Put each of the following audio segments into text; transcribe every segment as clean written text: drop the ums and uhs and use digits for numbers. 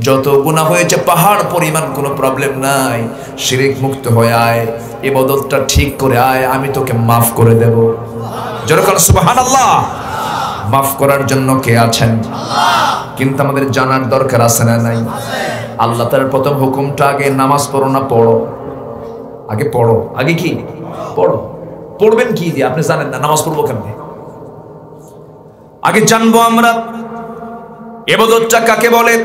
যত গুনাহ হয়েছে পাহাড় পরিমাণ কোনো প্রবলেম নাই, শিরক মুক্ত হয়ে আয়, ইবাদতটা ঠিক করে আয়, আমি তোকে মাফ করে দেব। জোরে বলেন সুবহানাল্লাহ। মাফ করার জন্য কে আছেন? কিন্তু আমাদের জানার দরকার আছে না নাই? আল্লাহ তার প্রথম হুকুমটা আগে নামাজ পড়ো না পড়ো, আগে পড়ো। আগে কি পড়ো? পড়বেন কি দিয়ে আপনি জানেন না, নামাজ পড়বো কেমনে? আগে জানবো আমরা ইবাদতটা কাকে বলে।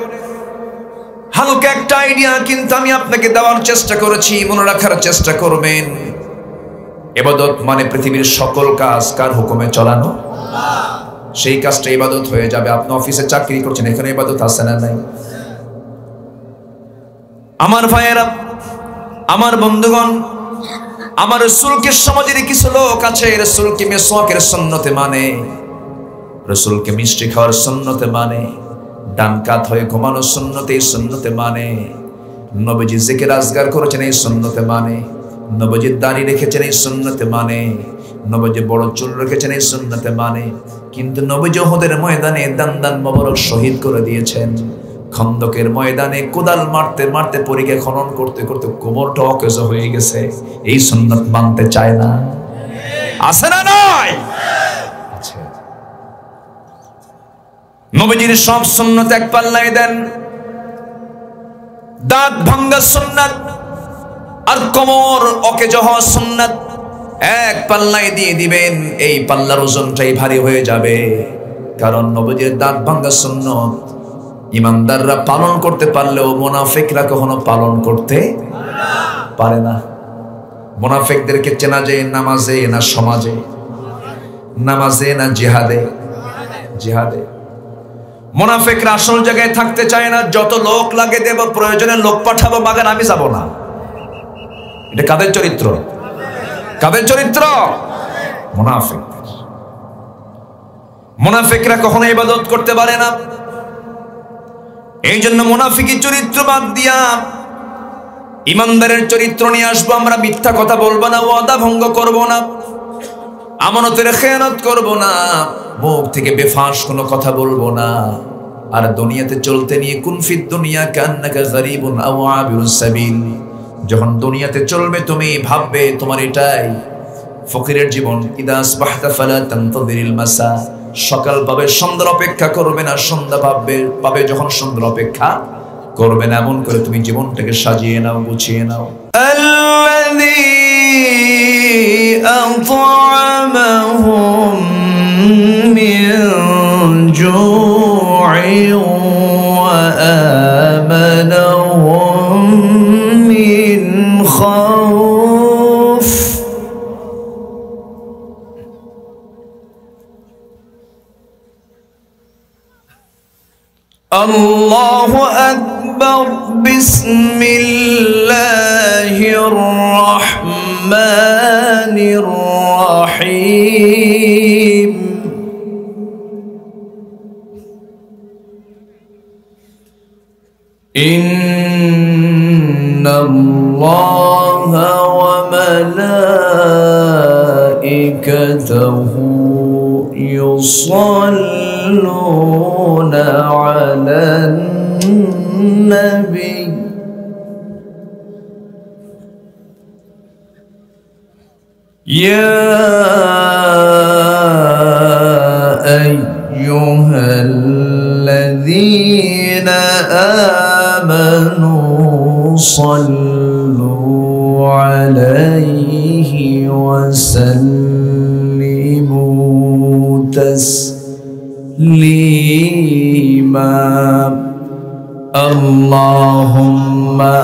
হালকা একটা আইডিয়া কিন্তু আমি আপনাকে দেওয়ার চেষ্টা করেছি, মনে রাখার চেষ্টা করবেন। ইবাদত মানে পৃথিবীর সকল কাজ কার হুকুমে চালানো, সেই কাজটা ইবাদত হয়ে যাবে। আপনি অফিসে চাকরি করছেন, এখানে ইবাদত আছে না নাই? আমার ভাইয়েরা, আমার বন্ধুগণ, আমার রাসূলকে সমাজের কিছু লোক আছে রাসূলকে মিসওয়াকের সুন্নতে মানে, রাসূলকে মিষ্টি খাওয়ার সুন্নতে মানে, ডান কাত হয়ে ঘুমানো সুন্নতে, এই সুন্নতে মানে, নবীজি জিকির আজগার করেছেন এই সুন্নতে মানে, নবীজি দাড়ি রেখেছেন এই সুন্নতে মানে, নবীজি বড় চুল রেখেছেন এই সুন্নতে মানে। কিন্তু নবীজি উহুদের ময়দানে দান মোবারক শহীদ করে দিয়েছেন। খন্দকের ময়দানে কোদাল মারতে মারতে পরীকে খনন করতে করতে কোমরটা অকেজ হয়ে গেছে, এই সুন্নত মানতে চায় না। আছে না নাই? আছে। নবীজির সব সুন্নত এক পাল্লায় দেন, দাঁত ভাঙ্গা সুন্নাত আর কোমর অকেজ হওয়া সুন্নাত এক পাল্লায় দিয়ে দিবেন। এই পাল্লার ওজনটাই ভারী হয়ে যাবে, কারণ নবীজির দাঁত ভাঙ্গা সুন্নত ইমানদাররা পালন করতে পারলেও মুনাফিকরা কখনো পালন করতে পারে না। মুনাফিকদেরকে চেনা যায় নামাজে না সমাজে? নামাজে না জিহাদে? জিহাদে। মুনাফিকরা আসল জায়গায় থাকতে চায় না, যত লোক লাগে দেব, প্রয়োজনে লোক পাঠাবো, মাগান আমি যাব না। এটা কাদের চরিত্র? কাদের চরিত্র? মুনাফিক। মুনাফিকরা কখনো ইবাদত করতে পারে না। এই জন্য মুনাফিকি চরিত্র বাদ দিয়া ইমানদারের চরিত্র নিয়ে আসবো আমরা। মিথ্যা কথা বলবো না, ওয়াদা ভঙ্গ করব না, আমানতের খেয়ানত করব না, মুখ থেকে বেফাঁস কোনো কথা বলবো না। আর দুনিয়াতে চলতে নিয়ে কুনফিদ দুনিয়া কান্নাকা গরিবুন আও আবিরুস সাবিল, যখন দুনিয়াতে চলবে তুমি ভাববে তোমার এটাই ফকিরের জীবন। ইদা আসবাহতা ফালা তানতাযিরিল মাসা, সকাল পাবে সন্ধ্যার অপেক্ষা করবে না, সন্ধ্যা পাবে যখন সন্ধ্যার অপেক্ষা করবে না। এমন করে তুমি জীবনটাকে সাজিয়ে নাও, গুছিয়ে নাও। আল্লাযী আত'আমাহুম মিন জু'ইন ওয়া আমানাহুম মিন খাউফ। আল্লাহু আকবার। বিসমিল্লাহির রহমানির রহিম। ইন্নাল্লাহা ওয়া মালাইকাতাহু ইউসাল্লুনা আলান নবী। ইয়া আইয়ুহাল্লাযীনা আমানু সাল্লু আলাইহি ওয়া সাল্লিমু তাসলিমা। আল্লাহুম্মা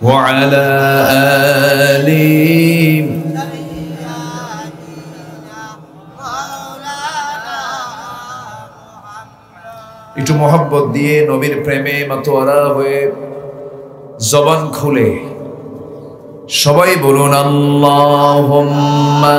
ওয়া আলা আলি। একটু মোহাব্বত দিয়ে নবীর প্রেমে মাতোয়ারা হয়ে জবান খুলে সবাই বলুন আল্লাহুম্মা।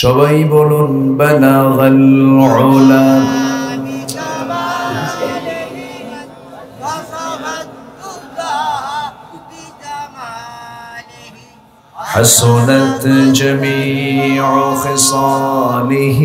সবাই বলুন বালাগাল উলা حسنت جميع خصاله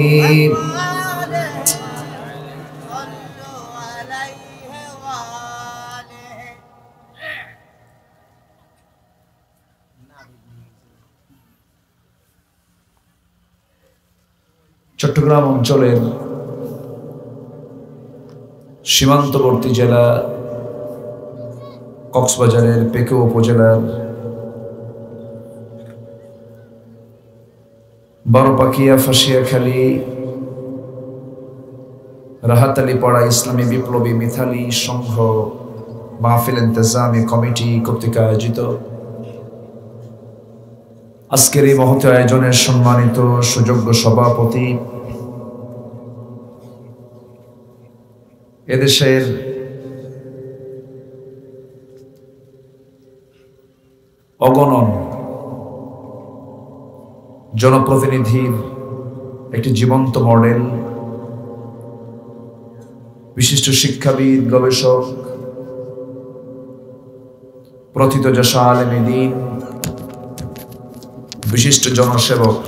চট্টগ্রাম অঞ্চলের সীমান্তবর্তী জেলা কক্সবাজারের পেকো উপজেলার বারোপাকিয়া ফাঁসিয়াখালী রাহাতালি পাড়া ইসলামী বিপ্লবী মিথালি সংঘ মাহফিল ইন্তেজামি কমিটি কর্তৃক আয়োজিত আজকের এই মহৎ আয়োজনের সম্মানিত সুযোগ্য সভাপতি, এদেশের অগণন জনপ্রতিনিধির একটি জীবন্ত মডেল, বিশিষ্ট শিক্ষাবিদ, গবেষক, প্রথিতযশা আলেমে দ্বীন, বিশিষ্ট জনসেবক,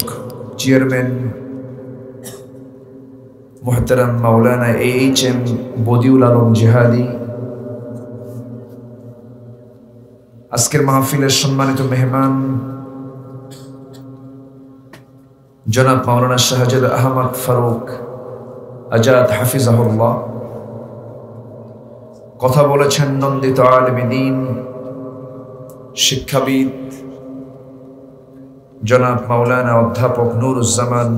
চেয়ারম্যান মুহতারাম মাওলানা এইচ.এম. বদিউল আলম জিহাদি, আজকের মাহফিলের সম্মানিত মেহমান জনাব মাওলানা শাহজাদ আহমদ ফারুক আজাদ হাফিজাহুল্লাহ, কথা বলেছেন নন্দিত আলেমে দ্বীন, শিক্ষাবিদ জনাব মাওলানা অধ্যাপক নুরুজ্জামান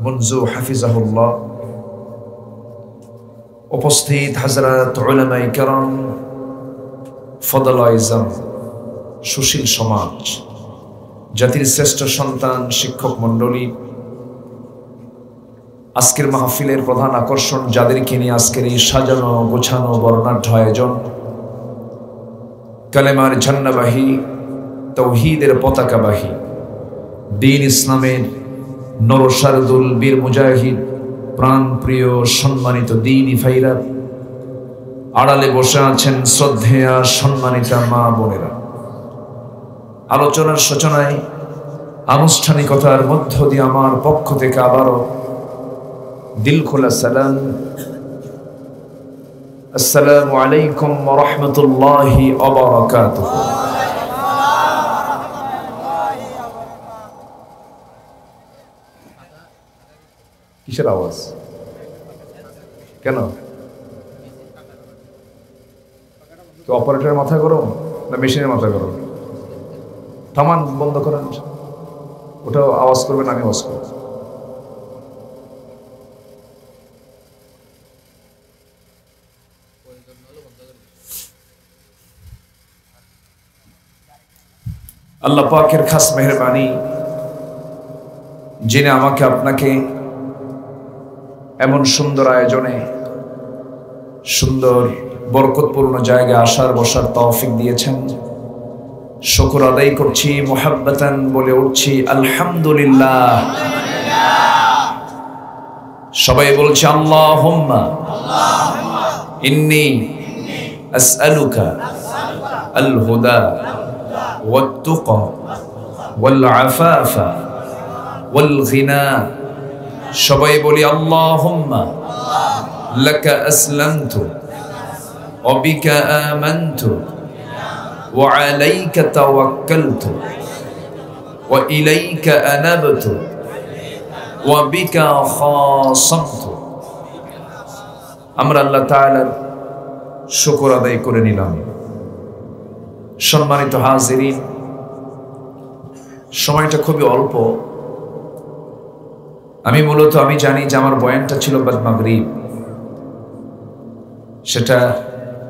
মুনজু হাফিজাহুল্লাহ, উপস্থিত হযরত উলামায়ে কেরাম, ফদলায়ে আযম, সুশীল সমাজ, জাতির শ্রেষ্ঠ সন্তান, শিক্ষক মণ্ডলী, আজকের মাহফিলের প্রধান আকর্ষণ যাদেরকে নিয়ে আজকের এই সাজানো গোছানো বর্ণাঢ্য আয়োজন, কালেমার ঝান্ডাবাহী, তৌহিদের পতাকাবাহী, দ্বীন ইসলামের নরসারদুল বীর মুজাহিদ, প্রাণ প্রিয় সম্মানিত দ্বীনি ভাইরা, আড়ালে বসে আছেন শ্রদ্ধেয়া সম্মানিতা মা বোনেরা, আলোচনার সূচনায় আনুষ্ঠানিকতার মধ্য দিয়ে আমার পক্ষ থেকে আবারও দিল খোলা সালাম, আসসালামু আলাইকুম ওয়া রাহমাতুল্লাহি ওয়া বারাকাতুহু। কিসের আওয়াজ? কেন? তো অপারেটরের মাথা গরম না মেশিনের মাথা গরম? থামান, বন্ধ করেন, ওটা আওয়াজ করবেন, আমি আওয়াজ করব। আল্লাহ পাকের খাস মেহরবানি, যিনি আমাকে আপনাকে এমন সুন্দর আয়োজনে, সুন্দর বরকতপূর্ণ জায়গায় আসার বসার তৌফিক দিয়েছেন, শুকর আদায় করছি, মুহাব্বাতান বলে উঠছি আলহামদুলিল্লাহ। সবাই বলছে আল্লাহুম্মা ইন্নী আসআলুকা আল হুদা ওয়াত তুকা ওয়াল আফাফা ওয়াল গিনা। সবাই বলি আল্লাহুম্মা লাকা আসলামতু ওয়া বিকা আমানতু ওয়া আলাইকা তাওয়াক্কালতু ওয়া ইলাইকা আনাবতু ওয়া বিকা খাসামতু। আমরা আল্লাহ তাআলার শুকর আদায় করে নিলাম। সম্মানিত হাজিরিন, সময়টা খুবই অল্প। আমি জানি যে আমার বয়ানটা ছিল বাদ মাগরিব, সেটা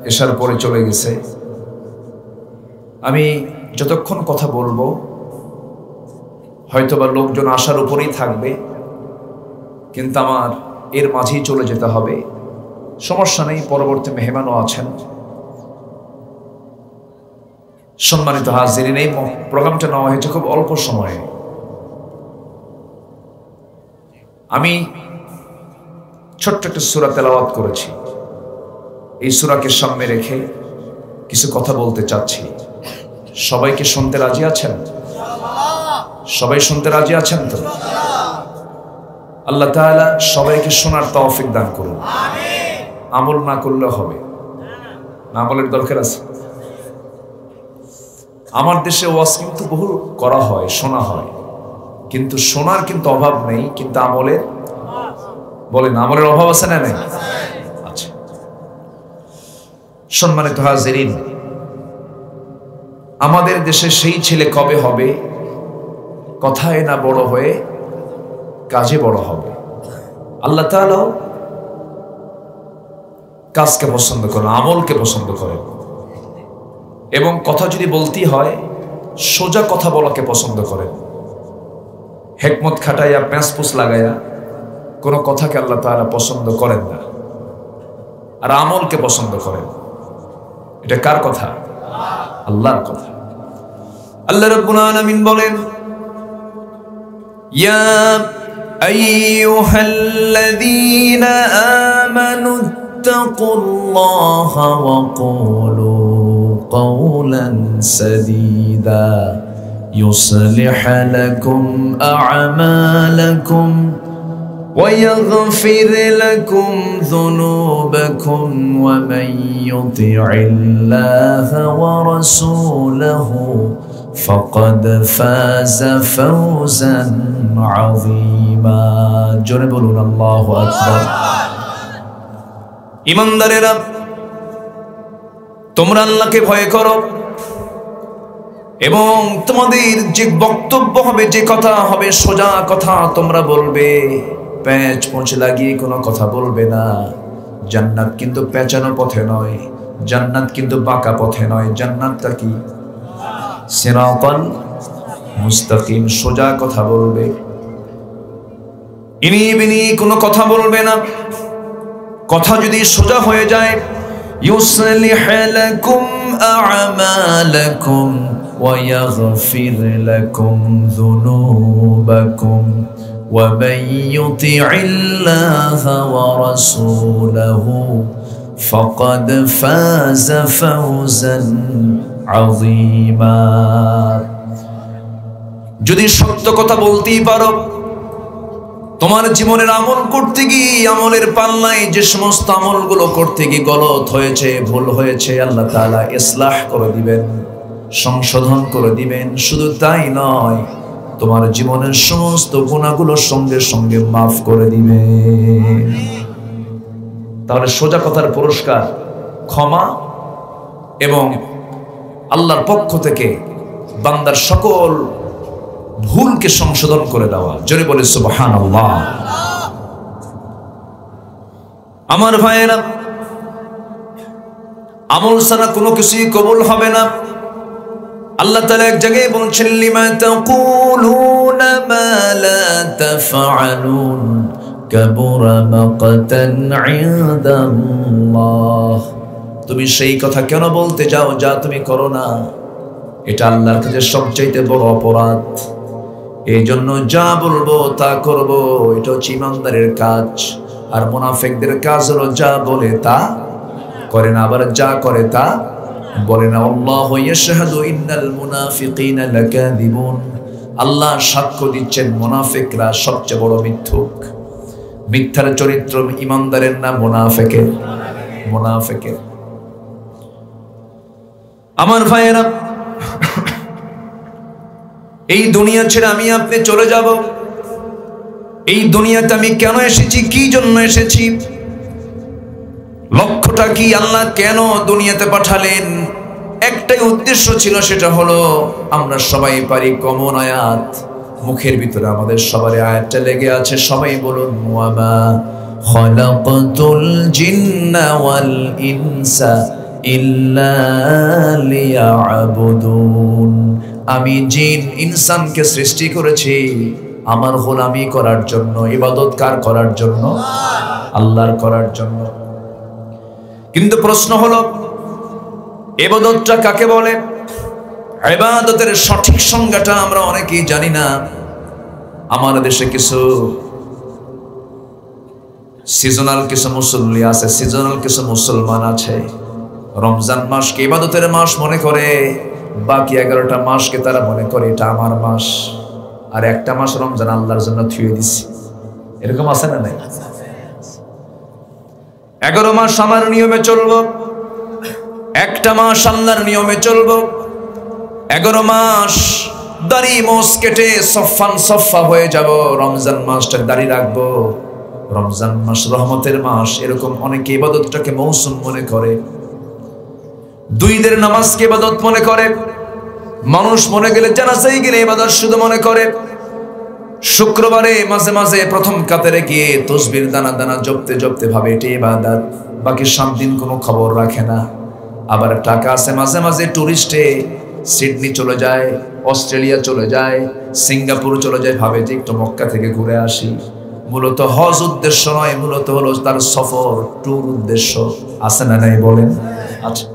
এশার পরে চলে গেছে। আমি যতক্ষণ কথা বলবো হয়তোবা লোকজন আসার উপরেই থাকবে, কিন্তু আমার এর মাঝেই চলে যেতে হবে। সমস্যা নেই, পরবর্তী মেহমানও আছেন। সম্মানিত হাজিরিন, এই প্রোগ্রামটা নেওয়া হয়েছে খুব অল্প সময়ে। আমি ছোট্ট একটা সূরা তেলাওয়াত করেছি। এই সূরাকে সামনে রেখে কিছু কথা বলতে চাচ্ছি। সবাইকে শুনতে রাজি আছেন? সবাই শুনতে রাজি আছেন তো? আল্লাহ তাআলা সবাইকে শোনার তৌফিক দান করুন। আমল না করলে হবে না, আমলের দরকার আছে। আমার দেশে ওয়াজ কিন্তু বহু করা হয়, শোনা হয়, কিন্তু শোনার কিন্তু অভাব নেই, কিন্তু আমলের বলেন আমলের অভাব আছে না নেই? আচ্ছা, সম্মানিত হাজিরিন, আমাদের দেশে সেই ছেলে কবে হবে কথায় না বড় হয়ে কাজে বড় হবে। আল্লাহ তাআলা কাজকে পছন্দ করেন, আমলকে পছন্দ করেন, এবং কথা যদি বলতেই হয় সোজা কথা বলাকে পছন্দ করেন। হেকমত খাটাইয়া প্যাঁচপুস লাগাইয়া কোনো কথাকে আল্লাহ তাআলা পছন্দ করেন না, আর আমলকে পছন্দ করেন। এটা কার কথা? আল্লাহর কথা। আল্লাহ রাব্বুল আলামিন বলেন, ইয়া আইয়ুহাল্লাযীনা আমানু ইত্তাকুল্লাহা ওয়া কুলু قولا سديدا يصلح لكم أعمالكم ويغفر لكم ذنوبكم ومن يطع الله ورسوله فقد فاز فوزا عظيما جربوا الله أكبر ইমানদারেরা, তোমরা আল্লাহকে ভয় করো এবং তোমাদের যে বক্তব্য হবে, যে কথা হবে, সোজা কথা তোমরা বলবে, প্যাঁচ পোঁচ লাগিয়ে কোনো কথা বলবে না। জান্নাত কিন্তু পেঁচানো পথে নয়, জান্নাত কিন্তু বাঁকা পথে নয়। জান্নাতটা কি? সিরাতাল মুস্তাকিম, সোজা কথা বলবে, ইনি বিনি কোনো কথা বলবে না। কথা যদি সোজা হয়ে যায়, يصلح لكم أعمالكم ويغفر لكم ذنوبكم ومن يطع الله ورسوله فقد فاز فوزا عظيما যদি সত্য কথা বলতেই পারো, তোমার জীবনের আমল করতে গিয়ে আমলের পাল্লায় যে সমস্ত আমলগুলো করতে গিয়ে গলত হয়েছে, ভুল হয়েছে, আল্লাহ তাআলা ইসলাহ করে দিবেন, সংশোধন করে দিবেন। শুধু তাই নয়, তোমার জীবনের সমস্ত গুনাহগুলোর সঙ্গে সঙ্গে মাফ করে দিবেন। তাহলে সোজা কথার পুরস্কার ক্ষমা এবং আল্লাহর পক্ষ থেকে বান্দার সকল ভুলকে সংশোধন করে দেওয়া। জোরে বলে সুবহানাল্লাহ। আমার ভাইয়েরা, আমল ছাড়া কোনো কিছুই কবুল হবে না। আল্লাহ তাআলা এক জায়গায় বলছেন, লিমা তাকুলুনা মা লা তাফআলুন কাবুরা মাকতান ইনদাল্লাহ। তুমি সেই কথা কেন বলতে যাও যা তুমি করো না? এটা আল্লাহর কাছে সবচাইতে বড় অপরাধ। এই জন্য যা বলবো তা করব, এটা হচ্ছে ইমানদারের কাজ। আর মুনাফিকদের কাজ হলো যা বলে তা করে না, আবার যা করে তা বলে না। আল্লাহু ইয়াশহাদু ইন্নাল মুনাফিকিনা লাকাযিবুন। আল্লাহ সাক্ষ্য দিচ্ছেন মুনাফিকরা সবচেয়ে বড় মিথ্যুক। মিথ্যার চরিত্র ইমানদারের না মুনাফিকের? মুনাফিকের। আমার ভাইয়েরা, এই দুনিয়া ছেড়ে আমি আপনি চলে যাব। এই দুনিয়াতে আমি কেন এসেছি, কি জন্য এসেছি, লক্ষ্যটা কি, আল্লাহ কেন দুনিয়াতে পাঠালেন? একটাই উদ্দেশ্য ছিল, সেটা হলো আমরা সবাই পারি কমন আয়াত, মুখের ভিতরে আমাদের সবার আয়াতটা লেগে আছে। সবাই বলুন, ওয়ামা খালাকাতুল জিন্না ওয়াল ইনসা ইল্লা লিয়াবুদুন। আমি জিন ইনসানকে সৃষ্টি করেছি আমার গোলামি করার জন্য। ইবাদত কার করার জন্য? আল্লাহর করার জন্য। কিন্তু প্রশ্ন হলো, ইবাদতটা কাকে বলে? ইবাদতের সঠিক সংজ্ঞাটা আমরা অনেকেই জানি না। আমার দেশে কিছু সিজনাল কিছু মুসল্লি আছে, সিজনাল কিছু মুসলমান আছে, রমজান মাসকে ইবাদতের মাস মনে করে, বাকি 11টা মাসকে তারা মনে করে এটা আমার মাস, আর একটা মাস রমজান আল্লাহর জন্য থুয়ে দিছি। এরকম আছে না নাই? 11 মাস আমার নিয়মে চলবো, একটা মাস আল্লাহর নিয়মে চলবো। 11 মাস দাড়ি মোস কেটে সফান সফা হয়ে যাব, রমজান মাসটা দাড়ি রাখবো। রমজান মাস রহমতের মাস, এরকম অনেকে ইবাদতটাকে মৌসুম মনে করে, 2 ঈদের নামাজকে ইবাদত মনে করে, মানুষ মনে গেলে জানাজায় গেলে ইবাদত শুধু মনে করে, শুক্রবারে মাঝে মাঝে প্রথম কাতারে গিয়ে তসবির দানা দানা জপতে জপতে ভাবে এটি ইবাদত, বাকি 7 দিন কোনো খবর রাখে না। আবার টাকা আছে, মাঝে মাঝে টুরিস্টে সিডনি চলে যায়, অস্ট্রেলিয়া চলে যায়, সিঙ্গাপুর চলে যায়, ভাবে যে একটু মক্কা থেকে ঘুরে আসি। মূলত হজ উদ্দেশ্য নয়, মূলত হলো তার সফর, ট্যুর উদ্দেশ্য। আছে না নাই বলেন? আচ্ছা,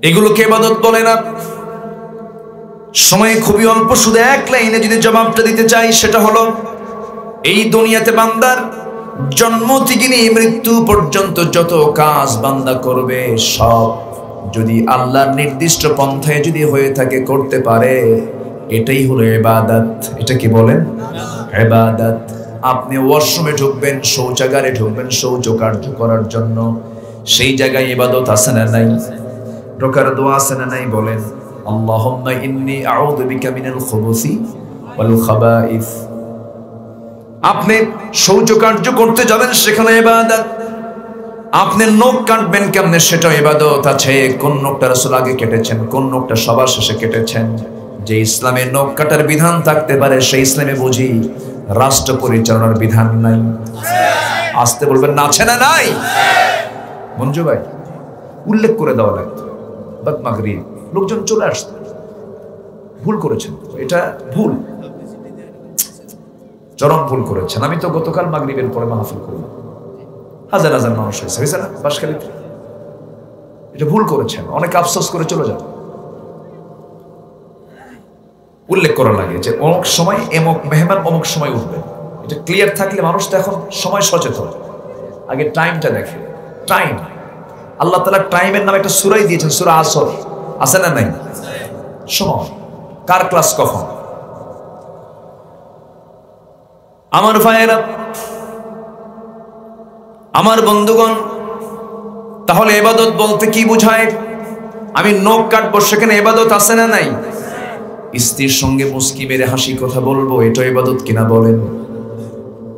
এগুলোকে ইবাদত বলে না। সময় খুবই অল্প, শুধু এক লাইনে যদি জবাবটা দিতে চাই, সেটা হলো এই দুনিয়াতে বান্দার জন্ম থেকে নিয়ে মৃত্যু পর্যন্ত যত কাজ বান্দা করবে, সব যদি আল্লাহর নির্দিষ্ট পন্থায় যদি হয়ে থাকে, করতে পারে, এটাই হলো ইবাদত। এটা কি বলেন? ইবাদত। আপনি ওয়াশরুমে ঢুকবেন, শৌচাগারে ঢুকবেন শৌচ কার্য করার জন্য, সেই জায়গায় ইবাদত আছে না নাই? ঢোকার দোয়া আছে না নাই? বলেন আল্লাহুম্মা ইন্নী আউযু বিকা মিনাল খুবুসি ওয়াল খাবাইস। আপনি শৌচ কার্য করতে যাবেন, সেখানে ইবাদত। আপনি নখ কাটবেন কেমনে, সেটা ইবাদত আছে। কোন নখটা রাসূল আগে কেটেছেন, কোন নখটা সবার শেষে কেটেছেন। যে ইসলামে নখ কাটার বিধান থাকতে পারে, সেই ইসলামে বুঝি রাষ্ট্র পরিচালনার বিধান নাই? আসতে বলবেন না, আছে না নাই? মঞ্জু ভাই, উল্লেখ করে দেওয়া লাগতো, বাদ মাগরিব লোকজন চলে আসতো। ভুল করেছেন, এটা ভুল, চরম ভুল করেছেন। আমি তো গতকাল মাগরিবের পরে মাহফিল করলাম, হাজার হাজার মানুষ হয়েছে না বাঁশখালীতে। এটা ভুল করেছেন, অনেক আফসোস করে চলে যান। উল্লেখ করা লাগে যে অমুক সময় এমক মেহমান অমুক সময় উঠবে, এটা ক্লিয়ার থাকলে মানুষ তো এখন সময় সচেতন। আগে টাইমটা দেখে, টাইম। আল্লাহ তাআলা টাইমের নামে একটা সূরাই দিয়েছেন, সূরা আসর। আছে না নাই? সময়, কার ক্লাস কখন। আমার ভাইয়েরা, আমার বন্ধুগণ, তাহলে ইবাদত বলতে কি বোঝায়? আমি নখ কাটবো, সেখানে ইবাদত আছে না নাই? স্ত্রীর সঙ্গে মুস্কি মেরে হাসি কথা বলবো, এটা ইবাদত কিনা বলেন?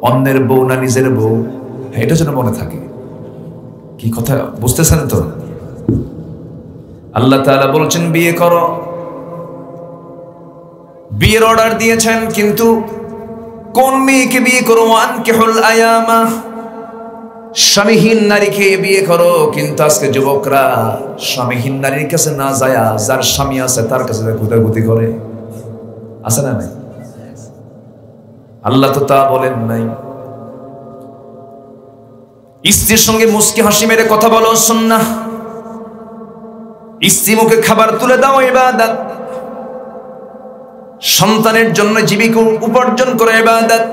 অন্যের বউ না নিজের বউ, এটা যেন মনে থাকে। কি কথা বুঝতেছেন তো? আল্লাহ তাআলা বলছেন বিয়ে করো, বিয়ের অর্ডার দিয়েছেন, কিন্তু কোন মেয়েকে বিয়ে করো? আনকিহুল আয়ামা, স্বামীহীন নারীকে বিয়ে করো। কিন্তু আজকে যুবকরা স্বামীহীন নারীর কাছে না যায়, যার স্বামী আছে তার কাছে গুতাগুতি করে। আছে না নাই? আল্লাহ তো তা বলেন নাই। স্ত্রীর সঙ্গে মুস্কি হাসি মেরে কথা বলো সুন্নাহ, স্ত্রী মুখে খাবার তুলে দাও ইবাদত, সন্তানের জন্য জীবিকা উপার্জন করে ইবাদত,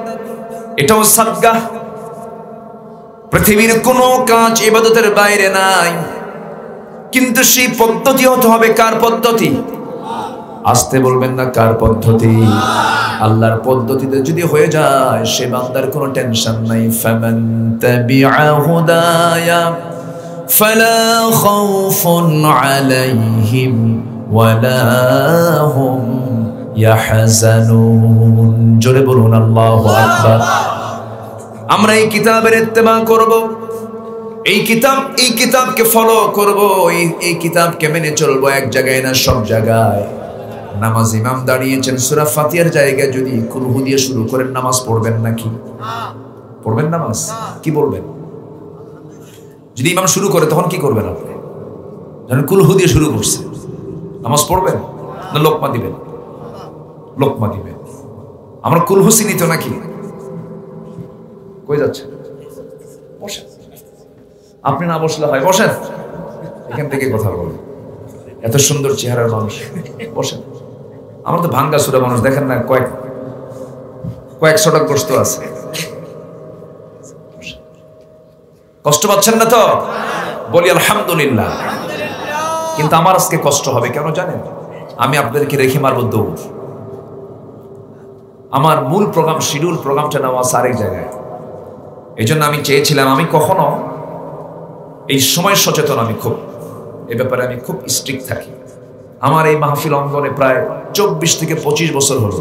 এটাও সাদকা। পৃথিবীর কোনো কাজ ইবাদতের বাইরে নাই, কিন্তু সেই পদ্ধতি হতে হবে কার পদ্ধতি? আসতে বলবেন না, কার পদ্ধতি? আল্লাহর পদ্ধতিতে যদি হয়ে যায়, সে বান্দার কোনো টেনশন নাই। ফামান তাবিআ হুদায়া ফালা খাউফুন আলাইহিম ওয়ালা হুম ইয়াহজানুন। জোরে বলুন আল্লাহু আকবার। আমরা এই কিতাবের ইত্তেবা করব, এই কিতাবকে ফলো করব, এই কিতাবকে মেনে চলবো। এক জায়গায় না, সব জায়গায়। নামাজ ইমাম দাঁড়িয়েছেন, সূরা ফাতিহার জায়গায় যদি কুলহু দিয়ে শুরু করেন, নামাজ পড়বেন নাকি? পড়বেন নামাজ? কি বলবেন? যদি ইমাম শুরু করে তখন কি করবেন আপনি? যখন কুলহু দিয়ে শুরু করছে, নামাজ পড়বেন না লোকমা দিবেন? লোকমা দিবেন। আমরা কুলহু চিনিত নাকি? কই যাচ্ছে? বসেন। আপনি না বসলে হয়, বসেন। এখান থেকে কথা বলেন। এত সুন্দর চেহারার মানুষ, বসেন। আমরা তো ভাঙ্গা সুরা মানুষ, দেখেন না, কয়েক ছটাক গোস্ত আছে। কষ্ট পাচ্ছেন না তো? বলি আলহামদুলিল্লাহ। কিন্তু আমার আজকে কষ্ট হবে কেন জানেন? আমি আপনাদেরকে রেখে মারব দৌড়। আমার মূল প্রোগ্রাম, শিডিউল প্রোগ্রামটা নেওয়া আছে আরেক জায়গায়। এই জন্য আমি চেয়েছিলাম, আমি কখনো এই সময় সচেতন, আমি খুব এ ব্যাপারে আমি খুব স্ট্রিক্ট থাকি। আমার এই মাহফিল অঙ্গনে প্রায় 24 থেকে 25 বছর হলো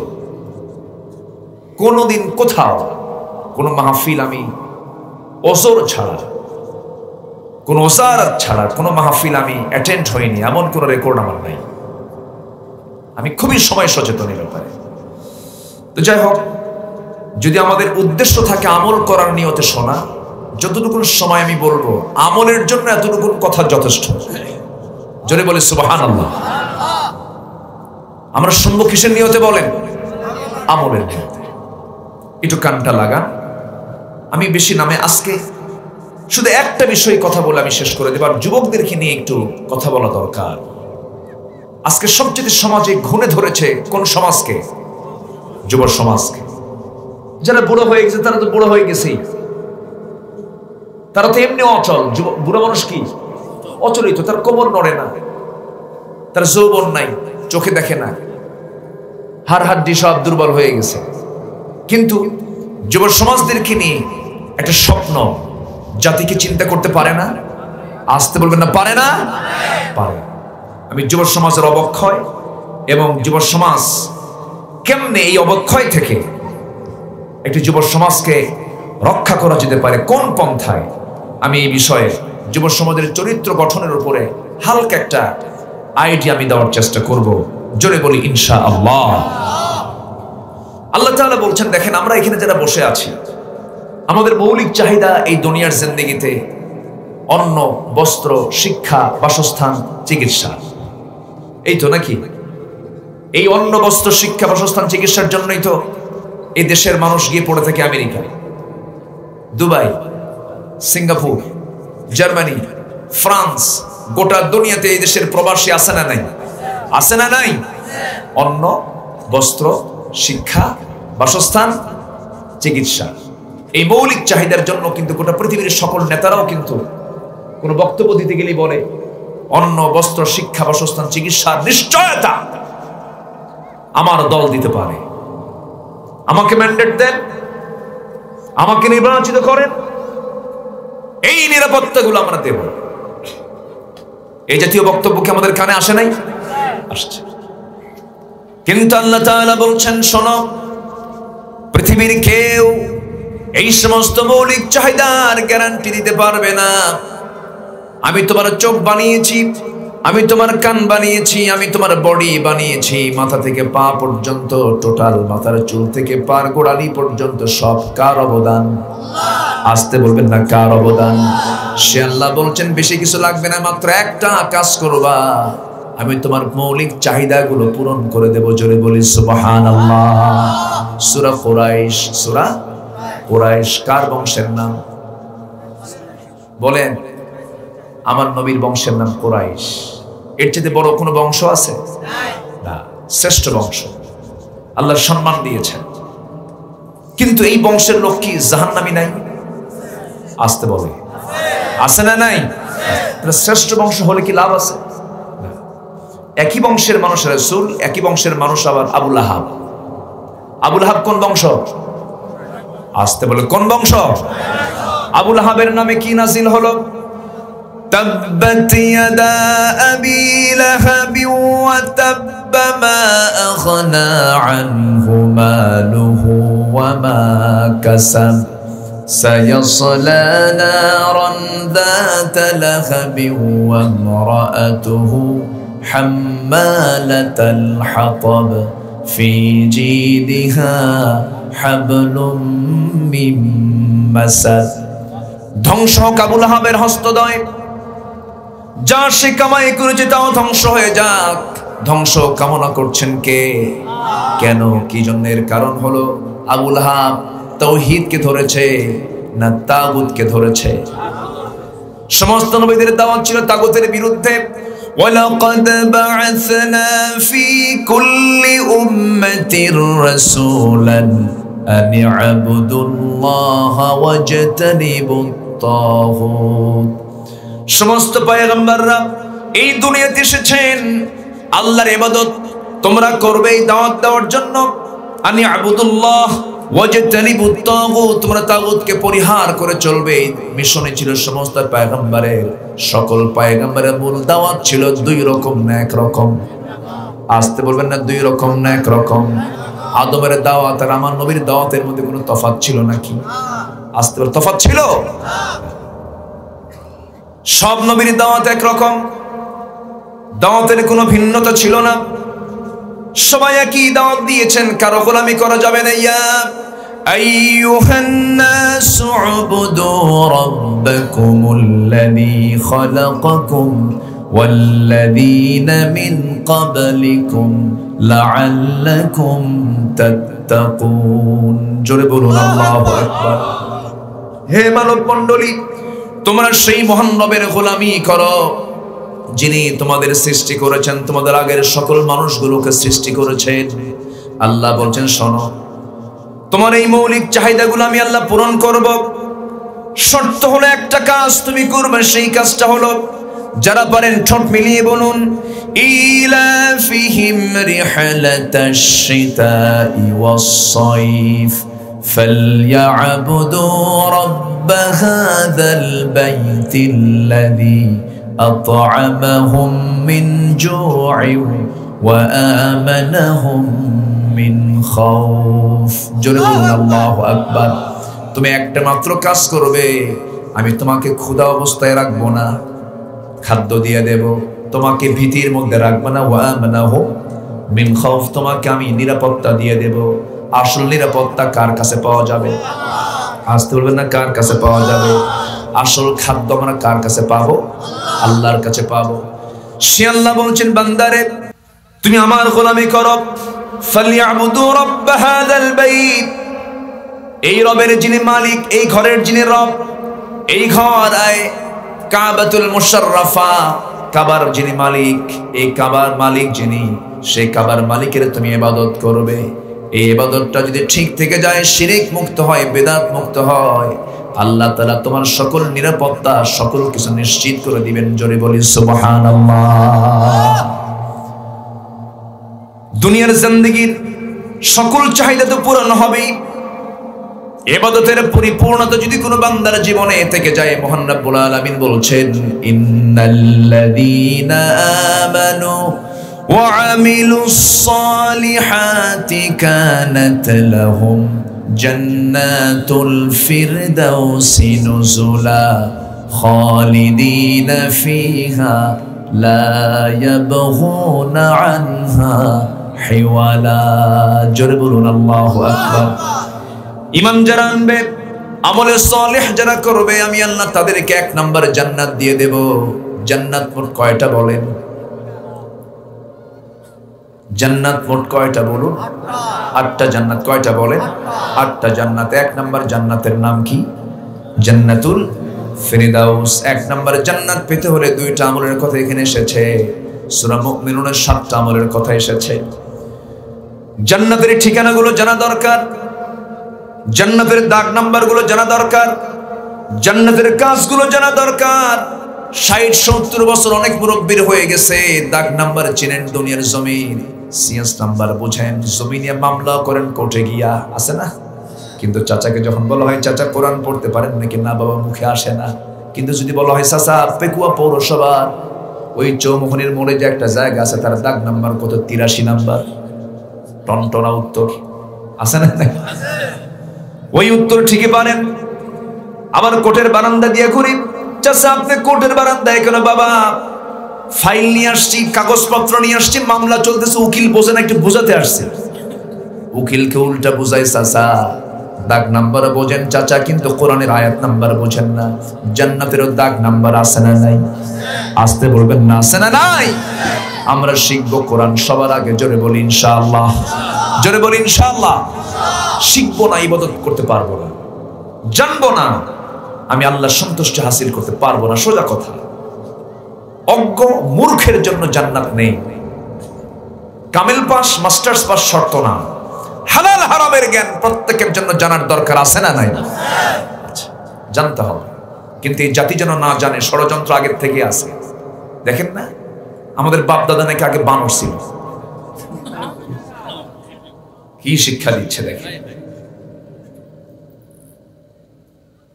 কোনোদিন কোথাও কোনো মাহফিল আমি ওসর ছাড়া, কোনো ওসারাত ছাড়া কোনো মাহফিল আমি অ্যাটেন্ড হইনি, এমন কোনো রেকর্ড আমার নাই। আমি খুবই সময় সচেতন এই ব্যাপারে। তো যাই হোক, যদি আমাদের উদ্দেশ্য থাকে আমল করার নিয়তে শোনা, যতটুকু সময় আমি বলবো আমলের জন্য এতটুকু কথা যথেষ্ট। জোরে বলে সুবহানাল্লাহ। আমরা শুনবো কিসের নিয়তে বলেন? আমলের নিয়তে। একটু কানটা লাগান। আমি বেশি নামে আজকে শুধু একটা বিষয়ে কথা বলে আমি শেষ করে দেব। আর যুবকদেরকে নিয়ে একটু কথা বলা দরকার। আজকে সবচেয়ে সমাজে ঘুণে ধরেছে কোন সমাজকে? যুব সমাজকে। যারা বুড়ো হয়ে গেছে তারা তো বুড়ো হয়ে গেছেই, তারা তো এমনি অচল। বুড়ো মানুষ কি অচলিত, তার কোমর নড়ে না, তার যৌবন নাই, চোখে দেখে না, হাড় হাড্ডি সব দুর্বল হয়ে গেছে। কিন্তু যুব সমাজদেরকে নিয়ে একটা স্বপ্ন, জাতিকে চিন্তা করতে পারে না? আসতে বলবেন না পারে না? পারে। আমি যুব সমাজের অবক্ষয় এবং যুব সমাজ কেমনে এই অবক্ষয় থেকে একটি যুব সমাজকে রক্ষা করা যেতে পারে, কোন পন্থায়, আমি এই বিষয়ে যুব সমাজের চরিত্র গঠনের উপরে হালকা একটা আইডিয়া আমি দেওয়ার চেষ্টা করব। জোরে বলি ইনশাআল্লাহ। আল্লাহ তাআলা বলছেন, দেখেন আমরা এখানে যারা বসে আছি, আমাদের মৌলিক চাহিদা এই দুনিয়ার জিন্দেগিতে অন্ন, বস্ত্র, শিক্ষা, বাসস্থান, চিকিৎসা, এই তো নাকি? এই অন্ন, বস্ত্র, শিক্ষা, বাসস্থান, চিকিৎসার জন্যই তো এই দেশের মানুষ গিয়ে পড়ে থাকে America, Dubai, Singapore, Germany, France, গোটা দুনিয়াতে এই দেশের প্রবাসী আছে না নাই? আছে না নাই? অন্ন, বস্ত্র, শিক্ষা, বাসস্থান, চিকিৎসা, এই মৌলিক চাহিদার জন্য কিন্তু গোটা পৃথিবীর সকল নেতারাও কিন্তু কোনো বক্তব্য দিতে গেলেই বলে অন্ন, বস্ত্র, শিক্ষা, বাসস্থান, চিকিৎসার নিশ্চয়তা আমার দল দিতে পারে। আমাকে ম্যান্ডেট দেন, আমাকে নির্বাচিত করেন, এই নিরাপত্তাগুলো আমরা দেব। এই জাতীয় বক্তব্য কি আমাদের কানে আসে নাই? আসছে। কিন্তু আল্লাহ তাআলা বলছেন, শোনো, পৃথিবীর কেউ এই সমস্ত মৌলিক চাহিদার গ্যারান্টি দিতে পারবে না। আমি তোমার চোখ বানিয়েছি, আমি তোমার কান বানিয়েছি, আমি তোমার বডি বানিয়েছি, মাথা থেকে পা পর্যন্ত, টোটাল মাথার চুল থেকে পার গোড়ালি পর্যন্ত সব কার অবদান? আসতে বলবেন না কার অবদান? সে আল্লাহ বলছেন, বেশি কিছু লাগবে না, মাত্র একটা কাজ করবা, আমি তোমার মৌলিক চাহিদাগুলো পূরণ করে দেব। জোরে বলি সুবহানাল্লাহ। সূরা কুরাইশ, সূরা কুরাইশ কার বংশের নাম? বলেন। আমার নবীর বংশের নাম কুরাইশ। এর চেয়ে বড় কোনো বংশ আছে? না, শ্রেষ্ঠ বংশ, আল্লাহ সম্মান দিয়েছেন। কিন্তু এই বংশের লোক কি জাহান্নামী নাই? আসতে বলে আছে না নাই? শ্রেষ্ঠ বংশ হলে কি লাভ আছে? একই বংশের মানুষ রাসূল, একই বংশের মানুষ আবার আবুল আহাব। আবুল আহাব কোন বংশ? আসতে বলে কোন বংশ? আবুল আহাবের নামে কি নাজিল হলো? تبت يدا أبي لهب وتب ما أغنى عنه ماله وما كسب سيصلى نارا ذات لهب وامرأته حمالة الحطب في جيدها حبل من مسد। ধ্বংস আবুল আহাবের হস্তদ্বয়, যা সে কামাই করেছে তাও ধ্বংস হয়ে যাক। ধ্বংস কামনা করছেন কে? কেন? কি জন্য? এর কারণ হলো আবুল আহাব তাওহীদকে ধরেছে না তাগুতকে ধরেছে? সমস্ত নবীদের দাওয়াত ছিল তাগুতের বিরুদ্ধে। ওয়ালাকাদ বা'আসনা ফি কুল্লি উম্মাতির রাসূলান আন ই'বুদুল্লাহা ওয়াজতানিবুত الطاغوت সমস্ত পয়গম্বররা এই দুনিয়াতে এসেছেন আল্লাহর ইবাদত তোমরা করবে দাওয়াত দেওয়ার জন্য আনি আবুদুল্লাহ ওয়াজতানিবুত তাগুত তোমরা তাগুতকে পরিহার করে চলবে মিশনে ছিল সমস্ত পয়গম্বরের সকল পয়গম্বরের মূল দাওয়াত ছিল দুই রকম না এক রকম আসতে বলবেন না দুই রকম না এক রকম আদমের দাওয়াত আর আমার নবীর দাওয়াতের মধ্যে কোনো তফাৎ ছিল নাকি আসতে বল তফাৎ ছিল সব নবীর দাওয়াত এক রকম দাওয়াতের কোনো ভিন্নতা ছিল না সবাই একই দাওয়াত দিয়েছেন কারো গোলামি করা যাবে না ইয়া আইয়ুহান নাসু উবুদু রাব্বাকুমুল্লাযী খালাকাকুম ওয়াল্লাযীনা মিন ক্বাবলিকুম লাআল্লাকুম তাত্তাকুন জোরে বলুন আল্লাহু আকবার হে মানব মণ্ডলী তোমরা সেই মহান রবের গোলামি করো যিনি তোমাদের সৃষ্টি করেছেন তোমাদের আগের সকল মানুষগুলোকে সৃষ্টি করেছেন আল্লাহ বলছেন শোনো তোমার এই মৌলিক চাহিদাগুলো আমি আল্লাহ পূরণ করব শর্ত হলো একটা কাজ তুমি করবে সেই কাজটা হলো যারা পারেন ঠোঁট মিলিয়ে বলুন ইলাফিহিম রিহলাতাশ শিতাই ওয়াস সাইফ ফালইয়াবুদু রাব্ব হাযাল বাইতিল্লাযী أطعمهم من جوع وآمنهم من خوف جربون الله أكبر তুমি একটা মাত্র কাজ করবে আমি তোমাকে ক্ষুধা অবস্থায় রাখবো না খাদ্য দিয়ে দেব তোমাকে ভীতির মধ্যে রাখবো না ওয়ামানাহুম মিন খাউফ তোমাকে আমি নিরাপত্তা দিয়ে দেব আসল নিরাপত্তা কার কাছে পাওয়া যাবে আসতে বলবেন না কার কাছে পাওয়া যাবে আসল খাদ্য আমরা কার কাছে পাবো আল্লাহর কাছে পাবো সে আল্লাহ বলছেন বান্দারে তুমি আমার গোলামি করো ফালইয়াবুদু রাব্ব হাযাল বাইত এই রবের যিনি মালিক এই ঘরের যিনি রব এই ঘর আয় কাবাতুল মুশাররাফা কাবার যিনি মালিক এই কাবার মালিক যিনি সেই কাবার মালিকের তুমি ইবাদত করবে এই ইবাদতটা যদি ঠিক থেকে যায় শিরক মুক্ত হয় বিদআত মুক্ত হয় আল্লাহ তাআলা তোমার সকল নিরাপত্তা সকল কিছু নিশ্চিত করে দিবেন জোরে বলি সুবহানাল্লাহ দুনিয়ার জিন্দেগীর সকল চাহিদা তো পূরণ হবে ইবাদতের পরিপূর্ণতা যদি কোনো বান্দার জীবনে থেকে যায় মহান রব্বুল আলামিন বলছেন ইন্নাল্লাযীনা আমানু ওয়া আমিলুস সালিহাতি কানাত লাহুম জান্নাতুল ফিরদাউসি নুজুলা খালিদিনা ফিহা লা ইয়াবগুনা আনহা হিওয়ালা জোরে বলুন আল্লাহু আকবার ঈমান যারা আনবে আমলে সালেহ যারা করবে আমি আল্লাহ তাদেরকে এক নাম্বার জান্নাত দিয়ে দেব জান্নাত মোট কয়টা বলেন জান্নাত মোট কয়টা বলুন আটটা জান্নাত কয়টা বলেন আটটা জান্নাত এক নাম্বার জান্নাতের নাম কি জান্নাতুল ফিরদাউস এক নাম্বার জান্নাত পেতে হলে দুইটা আমলের কথা এখানে এসেছে সূরা মুমিনুনের 7টা আমলের কথা এসেছে জান্নাতের ঠিকানাগুলো জানা দরকার জান্নাতের দাগ নাম্বারগুলো জানা দরকার জান্নাতের কাজগুলো জানা দরকার 60-70 বছর অনেক মুরব্বির হয়ে গেছে দাগ নাম্বার চিনেন দুনিয়ার জমিন সিএস নাম্বার বুঝেন জমিনে মামলা করেন কোর্টে গিয়া আছে না কিন্তু চাচাকে যখন বলা হয় চাচা কোরআন পড়তে পারেন নাকি না বাবা মুখে আসে না কিন্তু যদি বলা হয় চাচা পেকুয়া পৌরসভা ওই চৌমুহনীর মোড়ে যে একটা জায়গা আছে তার দাগ নাম্বার কত 83 নাম্বার টনটনা উত্তর আছে না ওই উত্তর ঠিকই পারেন আবার কোর্টের বারান্দা দিয়ে ঘুরি চাচা আপনি কোর্টের বারান্দায় কেন বাবা ফাইল নিয়ে আসছি কাগজপত্র নিয়ে আসছি মামলা চলতেছে উকিল বোঝে না একটু বোঝাতে আসছে উকিলকে উল্টা বুঝায় চাচা দাগ নাম্বার বোঝেন চাচা কিন্তু কোরআনের আয়াত নাম্বার বোঝেন না জান্নাতেরও দাগ নাম্বার আছে না নাই আসতে বলবেন না আছে না নাই আমরা শিখবো কোরআন সবার আগে জোরে বলি ইনশাআল্লাহ জোরে বলি ইনশাআল্লাহ শিখবো না ইবাদত করতে পারবো না জানবো না আমি আল্লাহর সন্তুষ্টি হাসিল করতে পারবো না সোজা কথা অজ্ঞ মূর্খের জন্য জান্নাত নেই কামিল পাস মাস্টার্স পাস শর্ত না হালাল হারামের জ্ঞান প্রত্যেকের জন্য জানার দরকার আছে না নাই জানতে হবে কিন্তু এই জাতি যেন না জানে ষড়যন্ত্র আগের থেকে আছে। দেখেন না, আমাদের বাপ দাদা নাকি আগে বানর ছিল। কি শিক্ষা দিচ্ছে দেখেন।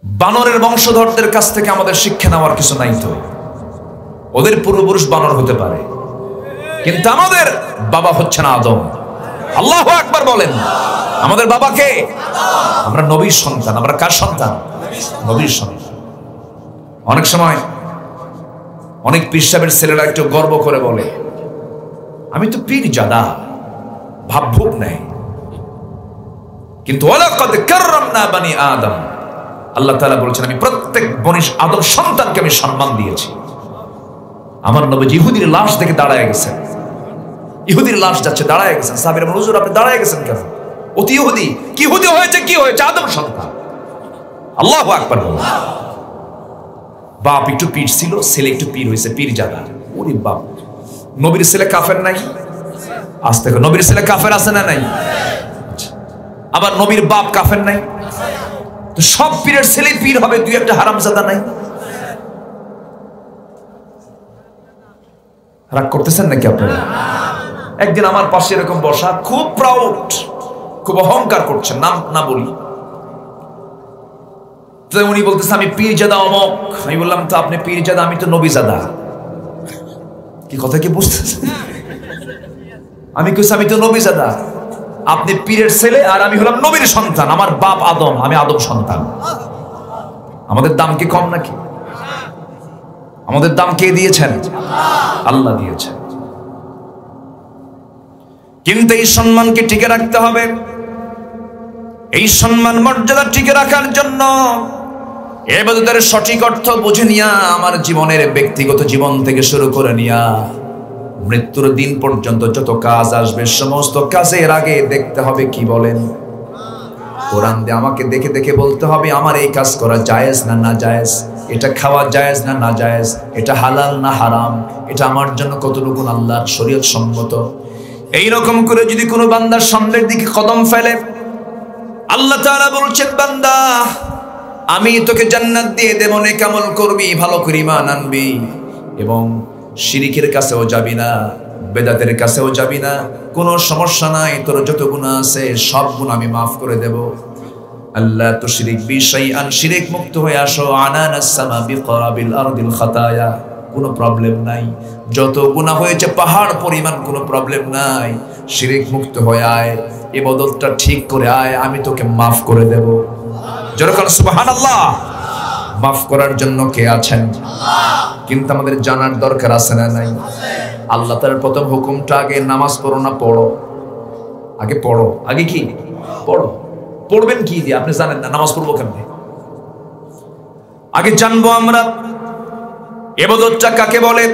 বানরের বংশধরদের কাছ থেকে আমাদের শিক্ষা নেওয়ার কিছু নাই তো। ওদের পূর্বপুরুষ বানর হতে পারে, কিন্তু আমাদের বাবা হচ্ছে না আদম। আল্লাহু আকবার বলেন। আমাদের বাবা কে? আমরা নবীর সন্তান। আমরা কার সন্তান? নবীর সন্তান। অনেক সময় অনেক পীর সাহেবের ছেলেরা একটু গর্ব করে বলে, আমি তো পীর জাদা, ভাবভুক নেই। কিন্তু ওয়ালাকাদ কাররামনা বানি আদম, আল্লাহ তাআলা বলেছেন আমি প্রত্যেক বনি আদম সন্তানকে আমি সম্মান দিয়েছি। আমার নবী ইহুদির লাশ দেখে দাঁড়ায় গেছেন। ইহুদির লাশ যাচ্ছে, দাঁড়ায় গেছেন। সাহাবীরা বলেন, হুজুর আপনি দাঁড়ায় গেছেন কেন? অতি ইহুদি। কি ইহুদি হয়েছে? কি হয়েছে? আদম সন্তান। আল্লাহু আকবার বলেন। বাপ একটু পীর ছিল, ছেলে একটু পীর হয়েছে, পীর জাদা। ওরে বাপ, নবীর ছেলে কাফের নাই? আজ থেকে নবীর ছেলে কাফের আছে না নাই? আবার নবীর বাপ কাফের নাই? তো সব পীরের ছেলে পীর হবে, দুই একটা হারামজাদা নাই? রাগ করতেছেন নাকি আপনারা? একদিন আমার পাশে এরকম বসা, খুব প্রাউড, খুব অহংকার করছেন, নাম না বলি। তো উনি বলতেছে আমি পীরজাদা অমক। আমি বললাম তো আপনি পীরজাদা, আমি তো নবীজাদা। কি কথা কি বুঝতেছেন? আমি কইছি আমি তো নবীজাদা, আপনি পীরের ছেলে আর আমি হলাম নবীর সন্তান। আমার বাপ আদম, আমি আদম সন্তান। আমাদের দাম কি কম নাকি? আমাদের দাম কে দিয়েছেন? আল্লাহ দিয়েছেন। কিন্তু এই সম্মানকে টিকে রাখতে হবে। এই সম্মান মর্যাদা টিকে রাখার জন্য ইবাদতের সঠিক অর্থ বুঝে নিয়া, আমার জীবনের ব্যক্তিগত জীবন থেকে শুরু করে নিয়া মৃত্যুর দিন পর্যন্ত যত কাজ আসবে, সমস্ত কাজের আগে দেখতে হবে কি বলেন কোরআন দিয়ে আমাকে দেখে দেখে বলতে হবে আমার এই কাজ করা জায়েজ না না জায়েজ, এটা খাওয়া জায়েজ না না জায়েজ, এটা হালাল না হারাম, এটা আমার জন্য কতটুকু আল্লাহর শরীয়ত সম্মত। এইরকম করে যদি কোনো বান্দার সামনের দিকে কদম ফেলে, আল্লাহ তাআলা বলছেন বান্দা আমি তোকে জান্নাত দিয়ে দেব, নেক আমল করবি, ভালো করে ঈমান আনবি এবং শিরিকের কাছেও যাবি না, বেদাতের কাছেও যাবি না, কোনো সমস্যা নাই, তোর যত গুনাহ আছে সব গুনাহ আমি মাফ করে দেব। আল্লাহ তুশরিক বি শাইআন, শিরিক মুক্ত হয়ে আসো, আনানাস সামা বিকরাবিল আরদিল খাতায়া, কোনো প্রবলেম নাই। যত গুনাহ হয়েছে পাহাড় পরিমাণ, কোনো প্রবলেম নাই। শিরিক মুক্ত হয়ে আয়, ইবাদতটা ঠিক করে আয়, আমি তোকে মাফ করে দেব। যেরকম সুবহানাল্লাহ। মাফ করার জন্য কে আছেন? কিন্তু আমাদের জানার দরকার আছে না নাই? আল্লাহ তার প্রথম হুকুমটা আগে নামাজ পড়ো না পড়ো, আগে পড়ো। আগে কি পড়ো? পড়বেন কি দিয়ে আপনি জানেন না, নামাজ পড়বো কেমনে? আগে জানবো আমরা ইবাদতটা কাকে বলে।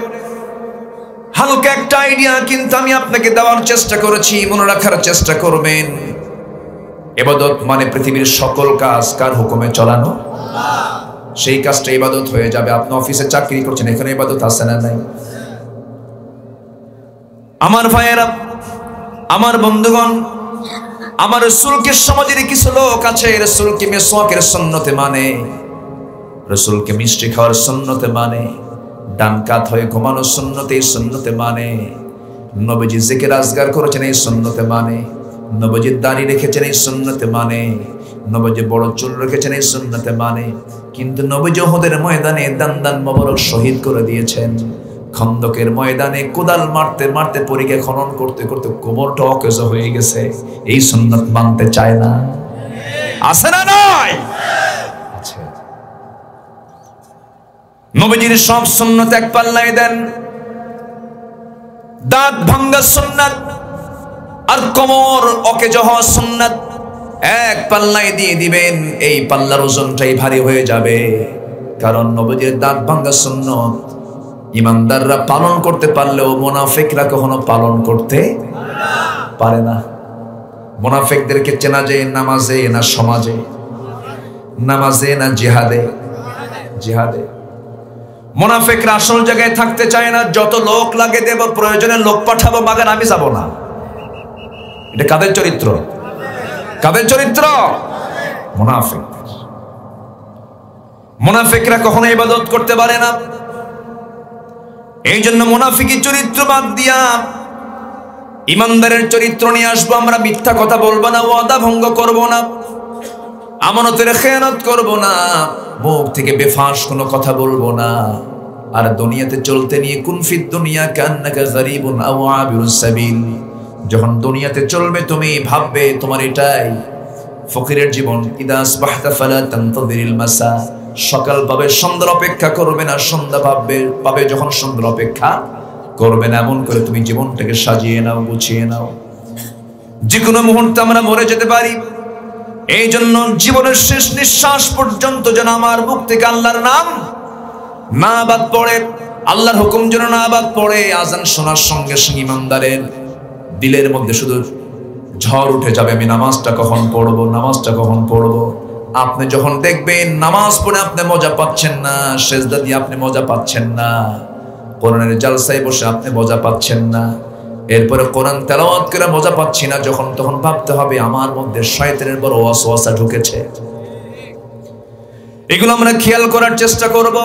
হালকা একটা আইডিয়া কিন্তু আমি আপনাকে দেওয়ার চেষ্টা করেছি, মনে রাখার চেষ্টা করবেন। ইবাদত মানে পৃথিবীর সকল কাজ কার হুকুমে চালানো, সেই কাজটা ইবাদত হয়ে যাবে। আপনি অফিসে চাকরি করছেন, এখানে ইবাদত আছে না নাই? আমার ভাইয়েরা, আমার বন্ধুগণ, আমার রাসূলকে সমাজের কিছু লোক আছে রাসূলকে মিসওয়াকের সুন্নতে মানে, রাসূলকে মিষ্টি খাওয়ার সুন্নতে মানে, ডান কাত হয়ে ঘুমানোর সুন্নতে সুন্নতে মানে, নবীজি জিকির আজগার করেছেন এই সুন্নতে মানে, নবীজি দাড়ি রেখেছেন এই সুন্নতে মানে, নবীজি বড় চুল রেখেছেন এই সুন্নতে মানে। কিন্তু নবীজি উহুদের ময়দানে দান মোবারক শহীদ করে দিয়েছেন। খন্দকের ময়দানে কোদাল মারতে মারতে পরীক্ষা খনন করতে করতে কোমরটা অকেজ হয়ে গেছে, এই সুন্নত মানতে চায় না। আছে না নাই? আচ্ছা, নবীজির সব সুন্নত এক পাল্লায় দেন। দাঁত ভাঙ্গা সুন্নাত আর কোমর অকেজ হওয়া সুন্নাত এক পাল্লায় দিয়ে দিবেন। এই পাল্লার ওজনটাই ভারী হয়ে যাবে, কারণ নবীজির দাঁত ভাঙ্গা সুন্নত ইমানদাররা পালন করতে পারলেও মুনাফিকরা কখনো পালন করতে পারে না। মুনাফিকদেরকে চেনা যায় নামাজে না সমাজে? নামাজে না জিহাদে? জিহাদে। মুনাফিকরা আসল জায়গায় থাকতে চায় না, যত লোক লাগে দেব, প্রয়োজনে লোক পাঠাবো, মাগার আমি যাব না। এটা কাদের চরিত্র? কাদের চরিত্র? মুনাফিক। মুনাফিকরা কখনো ইবাদত করতে পারে না। এই জন্য মুনাফিকি চরিত্র বাদ দিয়া ইমানদারের চরিত্র নিয়ে আসবো। আমরা মিথ্যা কথা বলবো না, ওয়াদা ভঙ্গ করব না, আমানতের খেয়ানত করব না, মুখ থেকে বেফাস কোনো কথা বলবো না। আর দুনিয়াতে চলতে নিয়ে কুনফিদ দুনিয়া কান্নাকা গরিবুন আও আবিরুস সাবিল, যখন দুনিয়াতে চলবে তুমি ভাববে তোমার এটাই ফকিরের জীবন। ইদা আসবাহতা ফালা তানতাযিরিল মাসা, সকাল পাবে সন্ধ্যার অপেক্ষা করবে না, সন্ধ্যা পাবে যখন সন্ধ্যার অপেক্ষা করবে না। এমন করে তুমি জীবনটাকে সাজিয়ে নাও, গুছিয়ে নাও। যে কোনো মুহূর্তে আমরা মরে যেতে পারি। এই জন্য জীবনের শেষ নিঃশ্বাস পর্যন্ত যেন আমার মুখ থেকে আল্লাহর নাম না বাদ পড়ে, আল্লাহর হুকুম যেন না বাদ পড়ে। আজান শোনার সঙ্গে সঙ্গে ইমানদারের দিলের মধ্যে শুধু ঝড় উঠে যাবে, আমি নামাজটা কখন পড়বো, নামাজটা কখন পড়বো। আপনি যখন দেখবেন নামাজ পড়ে আপনি মজা পাচ্ছেন না, সেজদা দিয়ে আপনি মজা পাচ্ছেন না, কোরআনের জালসায় বসে আপনি মজা পাচ্ছেন না, এরপরে কোরআন তেলাওয়াত করে মজা পাচ্ছি না, যখন তখন ভাবতে হবে আমার মধ্যে শয়তানের বড় ওয়াসওয়াসা ঢুকেছে। এগুলো আমরা খেয়াল করার চেষ্টা করব।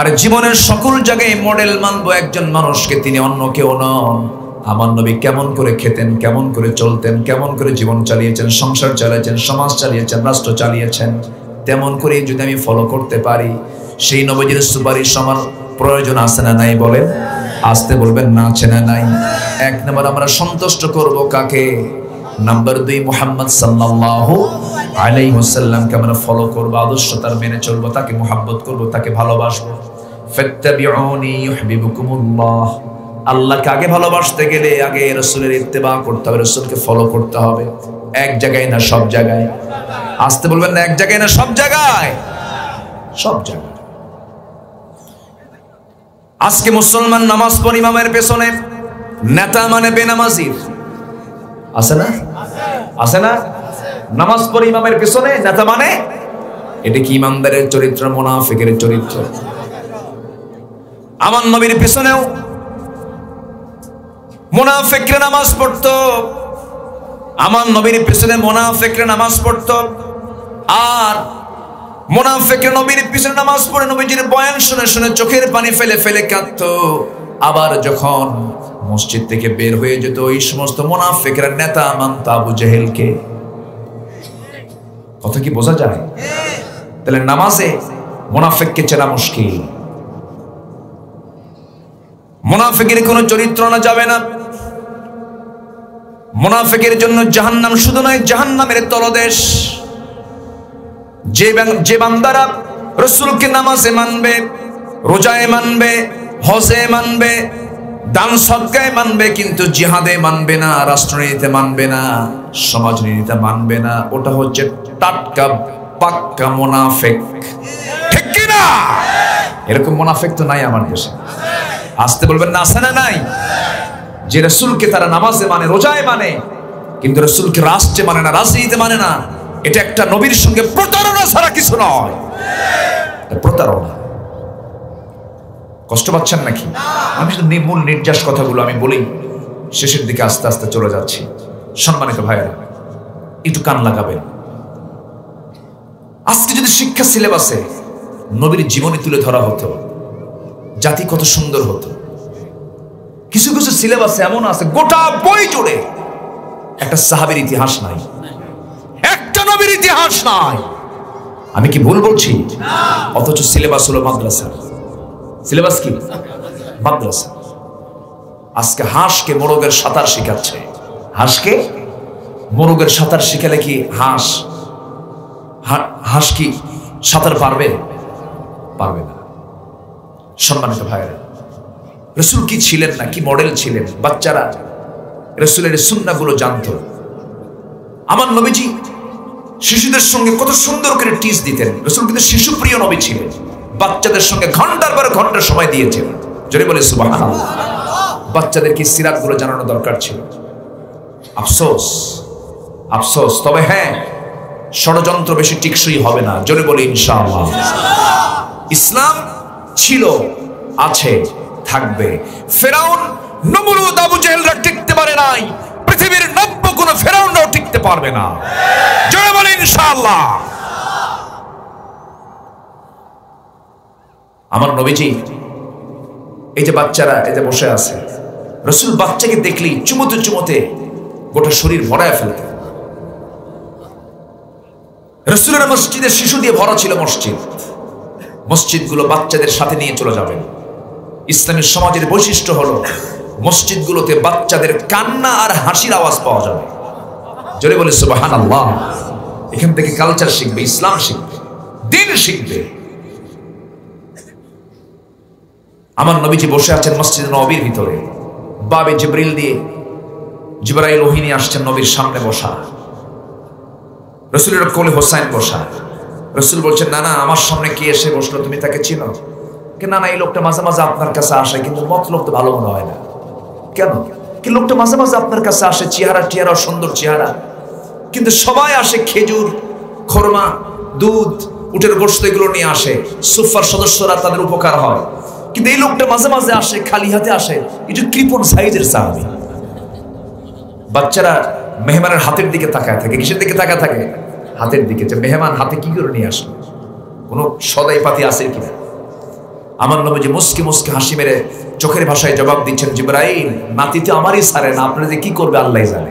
আর জীবনের সকল জায়গায় মডেল মানবো একজন মানুষকে, তিনি অন্য কেউ নন। আমার নবী কেমন করে খেতেন, কেমন করে চলতেন, কেমন করে জীবন চালিয়েছেন, সংসার চালিয়েছেন, সমাজ চালিয়েছেন, রাষ্ট্র চালিয়েছেন, তেমন করে যদি আমি ফলো করতে পারি, সেই নবীজির সুপারিশ আমার প্রয়োজন আছে না নাই বলেন? আসতে বলবেন না, আছে না নাই? এক নম্বর আমরা সন্তুষ্ট করব কাকে? নাম্বার 2 মুহাম্মদ সাল্লাল্লাহু আলাইহি ওয়াসাল্লামকে আমরা ফলো করব, আদর্শ তার মেনে চলবো, তাকে মুহাব্বত করব, তাকে ভালোবাসবো। ফাত্তাবিউনি ইউহিব্বুকুমুল্লাহ, আল্লাহকে আগে ভালোবাসতে গেলে আগে রাসূলের ইত্তেবা করতে হবে, রাসূলকে ফলো করতে হবে। এক জায়গায় না সব জায়গায়? আসতে বলবেন না, এক জায়গায় না সব জায়গায়? সব জায়গায়। আজকে মুসলমান নামাজ পড়ে ইমামের পেছনে, নেতা মানে বেনামাজির, আছে না? আছে না? নামাজ পড়ে ইমামের পেছনে, নেতা মানে? এটা কি ইমানদারের চরিত্র, মুনাফিকের চরিত্র? আমার নবীর পেছনেও মুনাফিকরা নামাজ পড়তো, আমার নবীর পেছনে মুনাফিকরা নামাজ পড়তো। আর মুনাফিকরা নবীর পিছনে নামাজ পড়ে নবীজির বয়ান শুনে শুনে চোখের পানি ফেলে ফেলে কাঁদতো। আবার যখন মসজিদ থেকে বের হয়ে যেত, ওই সমস্ত মুনাফিকরা নেতা মানত আবু জেহেলকে। কথা কি বোঝা যায়? তাহলে নামাজে মুনাফিককে চেনা মুশকিল। মুনাফিকের কোনো চরিত্র না যাবে না। মুনাফিকের জন্য জাহান্নাম শুধু নয়, জাহান্নামের তলদেশ। যে বান্দারা রাসূলকে নামাজে মানবে, রোজায় মানবে, হজে মানবে, দান সদকায় মানবে, কিন্তু জিহাদে মানবে না, রাষ্ট্রনীতিতে মানবে না, সমাজনীতিতে মানবে না, ওটা হচ্ছে টাটকা পাক্কা মুনাফিক। ঠিক কি না? এরকম মুনাফিক তো নাই আমার দেশে। আসতে বলবেন না, আছে না নাই? যে রাসূলকে তারা নামাজে মানে, রোজায় মানে, কিন্তু রাসূলকে রাষ্ট্রে মানে না, রাজনীতিতে মানে না, এটা একটা নবীর সঙ্গে প্রতারণা ছাড়া কিছু নয়। প্রতারণা। কষ্ট পাচ্ছেন নাকি? আমি শুধু মূল নির্যাস কথাগুলো আমি বলি, শেষের দিকে আস্তে আস্তে চলে যাচ্ছি। সম্মানিত ভাইয়েরা, একটু কান লাগাবেন। আজকে যদি শিক্ষা সিলেবাসে নবীর জীবনী তুলে ধরা হতো, জাতি কত সুন্দর হতো। কিছু কিছু সিলেবাসে এমন আছে গোটা বই জুড়ে একটা সাহাবীর ইতিহাস নাই, একটা নবীর ইতিহাস নাই। আমি কি ভুল বলছি? অথচ সিলেবাস হলো মাদ্রাসা। সিলেবাস কি? মাদ্রাসা। আজকে হাঁসকে মোরগের সাঁতার শিখাচ্ছে। হাঁসকে মোরগের সাঁতার শিখালে কি হাঁস কি সাঁতার পারবে? পারবে না। সম্মানিত ভাইয়েরা, রাসূল কি ছিলেন না, কি মডেল ছিলেন? বাচ্চারা রাসূলের সুন্নাহগুলো জানতো। আমার নবীজি শিশুদের সঙ্গে কত সুন্দর করে টিচ দিতেন। রাসূল কিন্তু শিশুপ্রিয় নবী ছিলেন। বাচ্চাদের সঙ্গে ঘন্টার পর ঘন্টা সময় দিয়েছেন। জোরে বলে সুবহানাল্লাহ। বাচ্চাদেরকে সিরাতগুলো জানানো দরকার ছিল। আফসোস, আফসোস। তবে হ্যাঁ, ষড়যন্ত্র বেশি টিকসই হবে না। জোরে বলে ইনশাআল্লাহ। ইসলাম ছিল, আছে, থাকবে। ফেরাউন, নমরুদ, আবু জেহেলরা টিকতে পারে নাই, পৃথিবীর নব্য কোন ফেরাউনরাও টিকতে পারবে না। জোরে বলে ইনশাআল্লাহ। আমার নবীজি এই যে বাচ্চারা এই যে বসে আছে, রাসূল বাচ্চাকে দেখলেই চুমোতে চুমোতে গোটা শরীর ভরায় ফেলতেন। রাসূলের মসজিদের শিশু দিয়ে ভরা ছিল মসজিদ। মসজিদগুলো বাচ্চাদের সাথে নিয়ে চলে যাবেন। ইসলামের সমাজের বৈশিষ্ট্য হলো মসজিদগুলোতে বাচ্চাদের কান্না আর হাসির আওয়াজ পাওয়া যাবে। জোরে বলে সুবহানাল্লাহ। এখান থেকে কালচার শিখবে, ইসলাম শিখবে, দিন শিখবে। আমার নবীজি বসে আছেন মসজিদ নববীর ভিতরে, বাবে জিবরিল দিয়ে জিবরাইল ওহী নিয়ে আসছেন নবীর সামনে বসা। রাসূলের কোলে হোসাইন বসা। রাসূল বলছেন, না না, আমার সামনে কে এসে বসলো, তুমি তাকে চিনো? না না, এই লোকটা মাঝে মাঝে আপনার কাছে আসে, কিন্তু মতলব তো ভালো মনে হয় না। কেন? কি লোকটা মাঝে মাঝে আপনার কাছে আসে, চেহারা সুন্দর চেহারা, কিন্তু সবাই আসে খেজুর, খরমা, দুধ, উটের গোশত এগুলো নিয়ে আসে, সুফার সদস্যরা তাদের উপকার হয়, কিন্তু এই লোকটা মাঝে মাঝে আসে খালি হাতে আসে, একটু কৃপণ সাইজের সাহাবী। বাচ্চারা মেহমানের হাতের দিকে তাকায় থাকে। কিসের দিকে তাকায় থাকে? হাতের দিকে, যে মেহমান হাতে কি করে নিয়ে আসলো, কোনো সদাই পাতি আছে কিনা। আমার নবীজি মুস্কি মুস্কি হাসি মেরে চোখের ভাষায় জবাব দিচ্ছেন, জিবরাইল, নাতি তো আমারই সারে না, আপনারা যে কি করবে আল্লাহই জানে।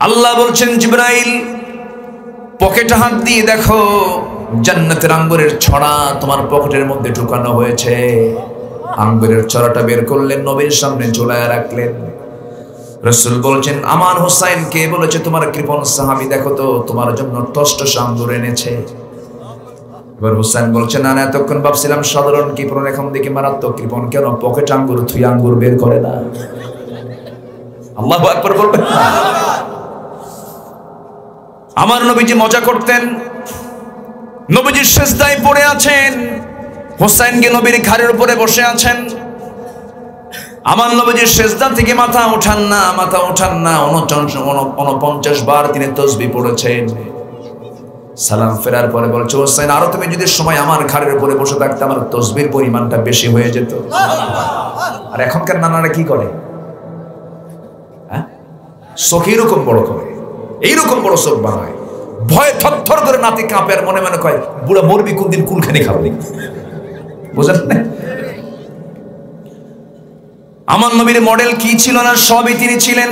আল্লাহ বলছেন, জিবরাইল পকেটে হাত দিয়ে দেখো, জান্নাতের আঙ্গুরের ছড়া তোমার পকেটের মধ্যে ঢুকানো হয়েছে। আঙ্গুরের ছড়াটা বের করলেন, নবীর সামনে ঝুলায় রাখলেন। রাসূল বলছেন, আমার হোসাইন কে বলেছে তোমার কৃপণ সাহাবী, দেখো তো তোমার জন্য টসটস আঙ্গুর এনেছে। এবার হোসেন বলছে, না না, এতক্ষণ ভাবছিলাম সাধারণ কৃপণ, এখন দেখি মারাত্মক কৃপণ। কেন? পকেট আঙ্গুর থুই আঙ্গুর বের করে না। আল্লাহু আকবার বলবেন। আমার নবীজি মজা করতেন। নবীজি সিজদায় পড়ে আছেন, হোসেনকে নবীর ঘাড়ের উপরে বসে আছেন। আমার নবীজি সিজদা থেকে মাথা ওঠান না, 49 বার তিনি তাসবিহ পড়েছেন। সালাম ফেরার পরে বলছে, হোসেন, আরো তুমি যদি সময় আমার ঘাড়ের উপরে বসে থাকতে, আমার তাসবিহর পরিমাণটা বেশি হয়ে যেত। আর এখনকার নানারা কি করে? চোখ এইরকম বড় করে, এইরকম বড় চোখ বানায়, ভয়ে থরথর করে নাতি কাঁপে, আর মনে মনে কয়, বুড়া মরবি কোনদিন, কুলখানি খাবি। বুঝেন না? আমার নবীর মডেল কি ছিল না, সবই তিনি ছিলেন।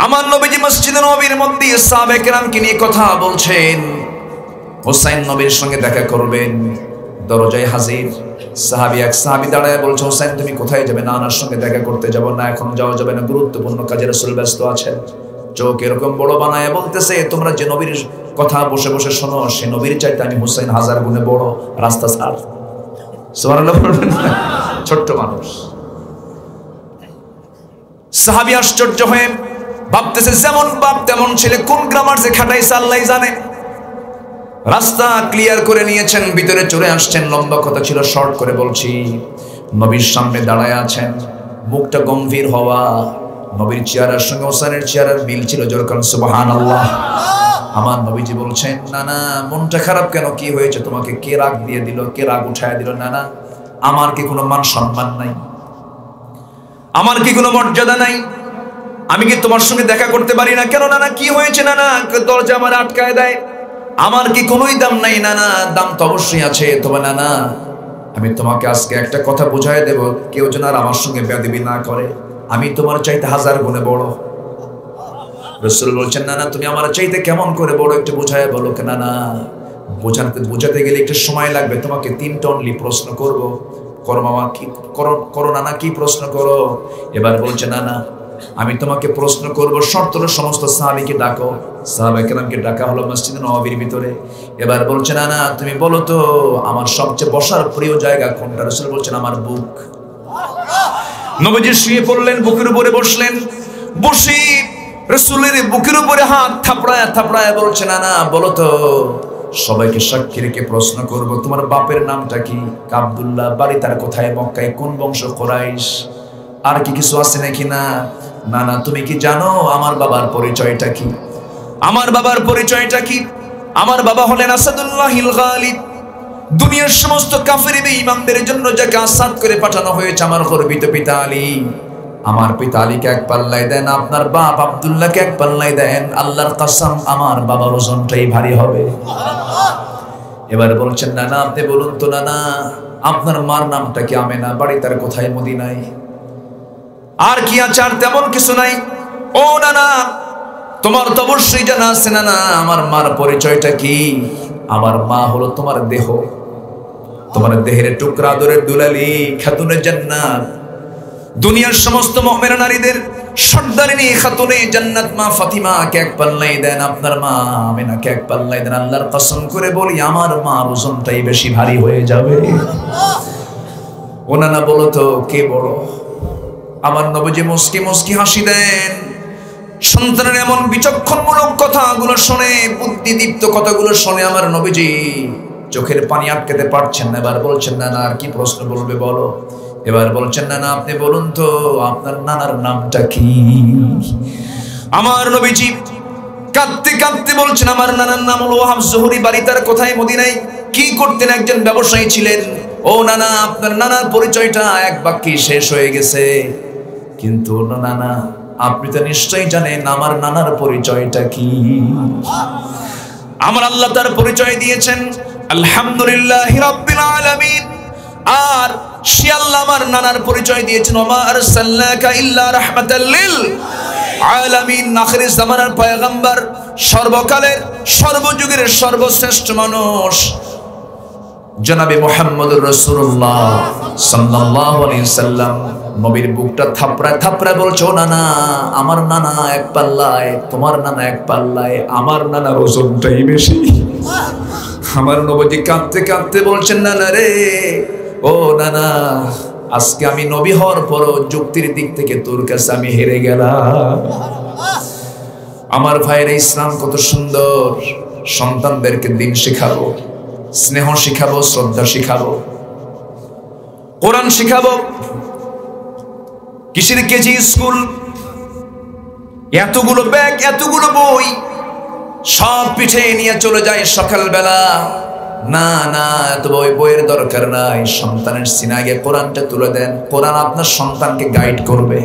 আমার নবীজি মসজিদে নববীর মধ্যে সাহাবায়ে কেরামকে নিয়ে কথা বলছেন। হোসেন নবীর সঙ্গে দেখা করবেন, দরজায় হাজির। এক সাহাবী দাঁড়ায় বলছে, হোসেন তুমি কোথায় যাবে? নানার সঙ্গে দেখা করতে যাব। না, এখন যাওয়া যাবে না, গুরুত্বপূর্ণ কাজে রাসূল ব্যস্ত আছেন। চোখ এরকম বড় বানায় বলতেছে, তোমরা যে নবীর কথা বসে বসে শোনো, সে নবীর চাইতে আমি হোসেন 1000 গুণে বড়। রাস্তা ছাড়। সুবহানাল্লাহ। ছোট্ট মানুষ। সাহাবী আশ্চর্য হয়ে ভাবতেছে, যেমন বাপ তেমন ছেলে, কোন গ্রামার যে খাটাইছে আল্লাহই জানে। রাস্তা ক্লিয়ার করে নিয়েছেন, ভিতরে চলে আসছেন। লম্বা কথা ছিল, শর্ট করে বলছি। নবীর সামনে দাঁড়ায় আছেন, মুখটা গম্ভীর হওয়া। নবীর চেহারার সঙ্গে হোসেনের চেহারার মিল ছিল। যেরকম সুবহানাল্লাহ। আমার নবীজি বলছেন, না না, মনটা খারাপ কেন? কি হয়েছে? তোমাকে কে রাগ দিয়ে দিল, কে রাগ উঠায় দিল? না না, আমার কি কোনো মান সম্মান নাই? আমার কি কোনো মর্যাদা নাই? আমি কি তোমার সঙ্গে দেখা করতে পারি না? কেন? না না, কি হয়েছে? না না, দরজা আমার আটকায় দেয়। আমার কি কোনোই দাম নাই? না না, দাম তো অবশ্যই আছে। তবে না না, আমি তোমাকে আজকে একটা কথা বুঝাই দেব, কেউ যেন আর আমার সঙ্গে বেয়াদবি না করে। আমি তোমার চাইতে 1000 গুণে বড়। রাসূল বলছেন, না না, তুমি আমার চাইতে কেমন করে বড়, একটু বুঝায় বলো। না না, বোঝাতে গেলে একটু সময় লাগবে। তোমাকে 3টা অনলি প্রশ্ন করব। করো মামা, কি করো না না, কি প্রশ্ন করো? এবার বলছে, না না, আমি তোমাকে প্রশ্ন করব, শর্ত হলো সমস্ত সাহাবীকে ডাকো। সাহাবায়ে কেরামকে ডাকা হলো মসজিদে নববীর ভিতরে। এবার বলছে, না না, তুমি বলো তো আমার সবচেয়ে বসার প্রিয় জায়গা কোনটা? রাসূল বলছেন, আমার বুক। নবীজি শুয়ে পড়লেন, বুকের উপরে বসলেন। বসে রাসূলের বুকের উপরে হাত থাপড়ায় বলছে, না না, বলো তো, সবাইকে সাক্ষী রেখে প্রশ্ন করব, তোমার বাপের নামটা কি? আব্দুল্লাহ। বাড়ি তার কোথায়? মক্কায়। কোন বংশ? কুরাইশ। আর কি কিছু আছে নাকি? না না না, তুমি কি জানো আমার বাবার পরিচয়টা কি? আমার বাবার পরিচয়টা কি? আমার বাবা হলেন আসাদুল্লাহিল গালিব। দুনিয়ার সমস্ত কাফের বেঈমানদের জন্য যাকে আসাদ করে পাঠানো হয়েছে আমার গর্বিত পিতা আলী। আমার পিতা আলীকে এক পাল্লায় দেন, আপনার বাপ আব্দুল্লাহকে এক পাল্লায় দেন, আল্লাহর কসম আমার বাবার ওজনটাই ভারী হবে। এবার বলছেন নানা আপনি বলুন তো নানা আপনার মার নামটা কি আমেনা, বাড়ি তার কোথায়? মদিনায়। আর কি আছে? আর তেমন কিছু নাই। ও নানা তোমার তো অবশ্যই জানা আছে নানা আমার মার পরিচয়টা কি? আমার মা হলো তোমার দেহ, তোমার দেহের টুকরা, আদরের দুলালি, খাতুনে জান্নাত, দুনিয়ার সমস্ত মুমিনা নারীদের সর্দারিনী খাতুনে জান্নাত মা ফাতিমাকে এক পাল্লাই দেন, আপনার মা আমেনাকে এক পাল্লাই দেন। আল্লাহর কসম করে বলি আমার মার ওজনটাই বেশি ভারী হয়ে যাবে। ও নানা বলো তো কে বড়? আমার নবীজি মুস্কি মুস্কি হাসি দেন। সন্তানের এমন বিচক্ষণমূলক কথাগুলো শুনে, বুদ্ধিদীপ্ত কথাগুলো শুনে আমার নবীজি চোখের পানি আটকাতে পারছেন না। এবার বলছেন নানা আর কি প্রশ্ন বলবে বলো। এবার বলছেন নানা আপনি বলুন তো আপনার নানার নামটা কি? আমার নবীজি কাঁদতে কাঁদতে বলছেন আমার নানার নাম হলো ওয়াহাব জোহরি, বাড়ি তার কোথায়? মদিনায়। কি করতেন? একজন ব্যবসায়ী ছিলেন। ও নানা আপনার নানার পরিচয়টা এক বাক্যে শেষ হয়ে গেছে, কিন্তু নানা আপনি তো নিশ্চয়ই জানেন আমার নানার পরিচয়টা কি? আমার আল্লাহ তার পরিচয় দিয়েছেন আলহামদুলিল্লাহি রাব্বিল আলামিন। আর সে আল্লাহ আমার নানার পরিচয় দিয়েছেন ওমা আরসালনাকা ইল্লা রাহমাতাল লিল আলামিন। আখির জামানার পয়গম্বর, সর্বকালের সর্বযুগের সর্বশ্রেষ্ঠ মানুষ জনাবে মুহাম্মদুর রাসূলুল্লাহ সাল্লাল্লাহু আলাইহি সাল্লাম নবীর বুকটা থাপড়ায় থাপড়ায় বলছো নানা আমার নানা এক পাল্লায়, তোমার নানা এক পাল্লায়, আমার নানার ওজনটাই বেশি। আমার নবীজি কাঁদতে কাঁদতে বলছেন নানা রে, ও নানা আজকে আমি নবী হওয়ার পরও যুক্তির দিক থেকে তোর কাছে আমি হেরে গেলাম। আমার ভাইয়ের ইসলাম কত সুন্দর। সন্তানদেরকে দিন শেখাবো, স্নেহ শিখাবো, শ্রদ্ধা শিখাবো, কোরআন শিখাবো। কিসের কেজি স্কুল, এতগুলো ব্যাগ, এতগুলো বই সব পিঠে নিয়ে চলে যায় সকালবেলা। না না এত বইয়ের দরকার নাই। সন্তানের সিনাগে কোরআনটা তুলে দেন, কোরআন আপনার সন্তানকে গাইড করবে।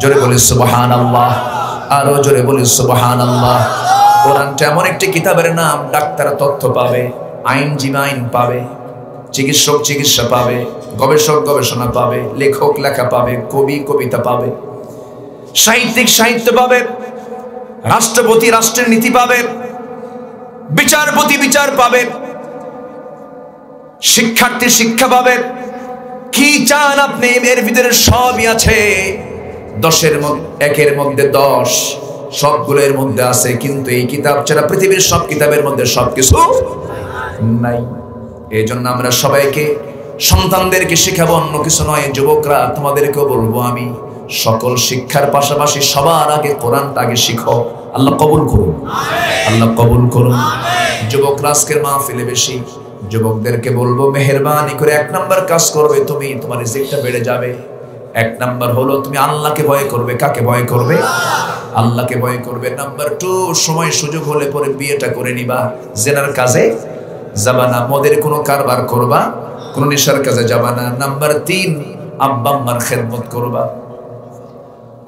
জোরে বলি সুবহানাল্লাহ, আরো জোরে বলি সুবহানাল্লাহ। কোরআনটা এমন একটি কিতাবের নাম, ডাক্তার তথ্য পাবে, আইনজীবী আইন পাবে, চিকিৎসক চিকিৎসা পাবে, গবেষক গবেষণা পাবে, লেখক লেখা পাবে, কবি কবিতা পাবে, সাহিত্যিক সাহিত্য পাবে, রাষ্ট্রপতি রাষ্ট্রের নীতি পাবে, বিচারপতি বিচার পাবে, শিক্ষার্থী শিক্ষা পাবে। কি চান আপনি? এর ভিতরে সবই আছে। 10-এর মধ্যে 1-এর মধ্যে 10 সবগুলোর মধ্যে আছে, কিন্তু এই কিতাব ছাড়া পৃথিবীর সব কিতাবের মধ্যে সবকিছু নাই। এই জন্য আমরা সবাইকে সন্তানদেরকে শিখাবো, অন্য কিছু নয়। যুবকরা তোমাদেরকেও বলবো আমি, সকল শিক্ষার পাশাপাশি সবার আগে কোরআনটা আগে শিখো। আল্লাহ কবুল করুন, আল্লাহ কবুল করুন। যুবকরা আজকের মাহফিলে বেশি, যুবকদেরকে বলবো মেহেরবানি করে 1 নাম্বার কাজ করবে তুমি, তোমার রিজিকটা বেড়ে যাবে। 1 নাম্বার হলো তুমি আল্লাহকে ভয় করবে। কাকে ভয় করবে? আল্লাহকে ভয় করবে। নাম্বার 2 সময় সুযোগ হলে পরে বিয়েটা করে নিবা, জেনার কাজে যাবা না, মদের কোনো কারবার করবা, কোন নেশার কাজে যাবা না। নাম্বার 3 আব্বা আম্মার খেদমত করবা,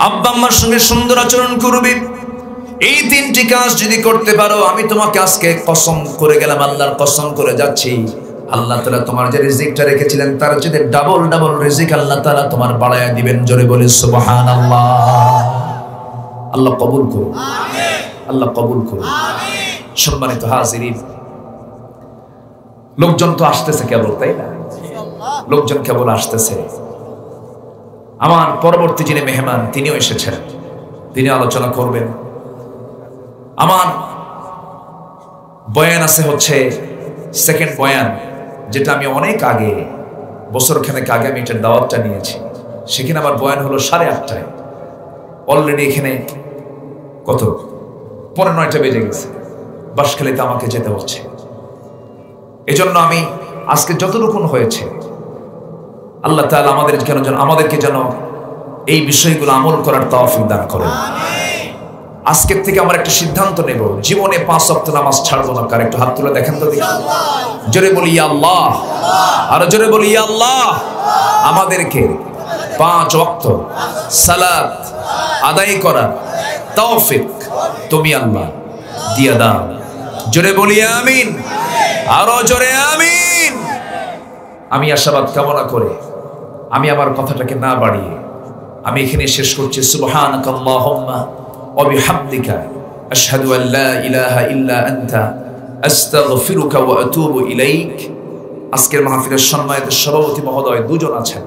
আব্বা আম্মার সঙ্গে সুন্দর আচরণ করবে। এই 3টি কাজ যদি করতে পারো, আমি তোমাকে আজকে কসম করে গেলাম, আল্লাহর কসম করে যাচ্ছি, আল্লাহ তাআলা তোমার যে রিজিকটা রেখেছিলেন তার চেয়ে ডাবল ডাবল রিজিক আল্লাহ তাআলা তোমার বাড়ায়া দিবেন। জোরে বলি সুবহানাল্লাহ। আল্লাহ কবুল করুন, আল্লাহ কবুল করুন। সম্মানিত হাজিরিন, লোকজন তো আসতেছে কেবল, তাই না? লোকজন কেবল আসতেছে। আমার পরবর্তী যিনি মেহমান তিনিও এসেছেন, তিনি আলোচনা করবেন। আমার বয়ান আছে হচ্ছে সেকেন্ড বয়ান, যেটা আমি অনেক আগে, বছরখানেক আগে আমি এটার দাওয়াতটা নিয়েছি। সেখানে আমার বয়ান হলো 8:30টায়। অলরেডি এখানে কত 9:15 বেজে গেছে। বাঁশখালীতে আমাকে যেতে হচ্ছে। এজন্য আমি আজকে যতটুকু হয়েছে, আল্লাহ তাআলা আমাদেরকে যেন এই বিষয়গুলো আমল করার তৌফিক দান করেন। আজকের থেকে আমরা একটা সিদ্ধান্ত নেব, জীবনে 5 ওয়াক্ত নামাজ ছাড়বো না। কার একটু হাত তুলে দেখেন তো দেখি। জোরে বলি ইয়া আল্লাহ, আর জোরে বলি ইয়া আল্লাহ। আমাদেরকে 5 ওয়াক্ত সালাত আদায় করা তৌফিক তুমি আল্লাহ দিয়া দাও। জোরে বলি আমিন, আরো জোরে আমিন। আমি আশাবাদ কামনা করে আমি আমার কথাটাকে না বাড়িয়ে আমি এখানে শেষ করছি। সুবহানাকাল্লাহুম্মা ওয়া বিহামদিকা আশহাদু আল লা ইলাহা ইল্লা আনতা আস্তাগফিরুকা ওয়া আতুবু ইলাইক। আজকের মাহফিলের সম্মানিত সভাপতি মহোদয় 2 জন আছেন।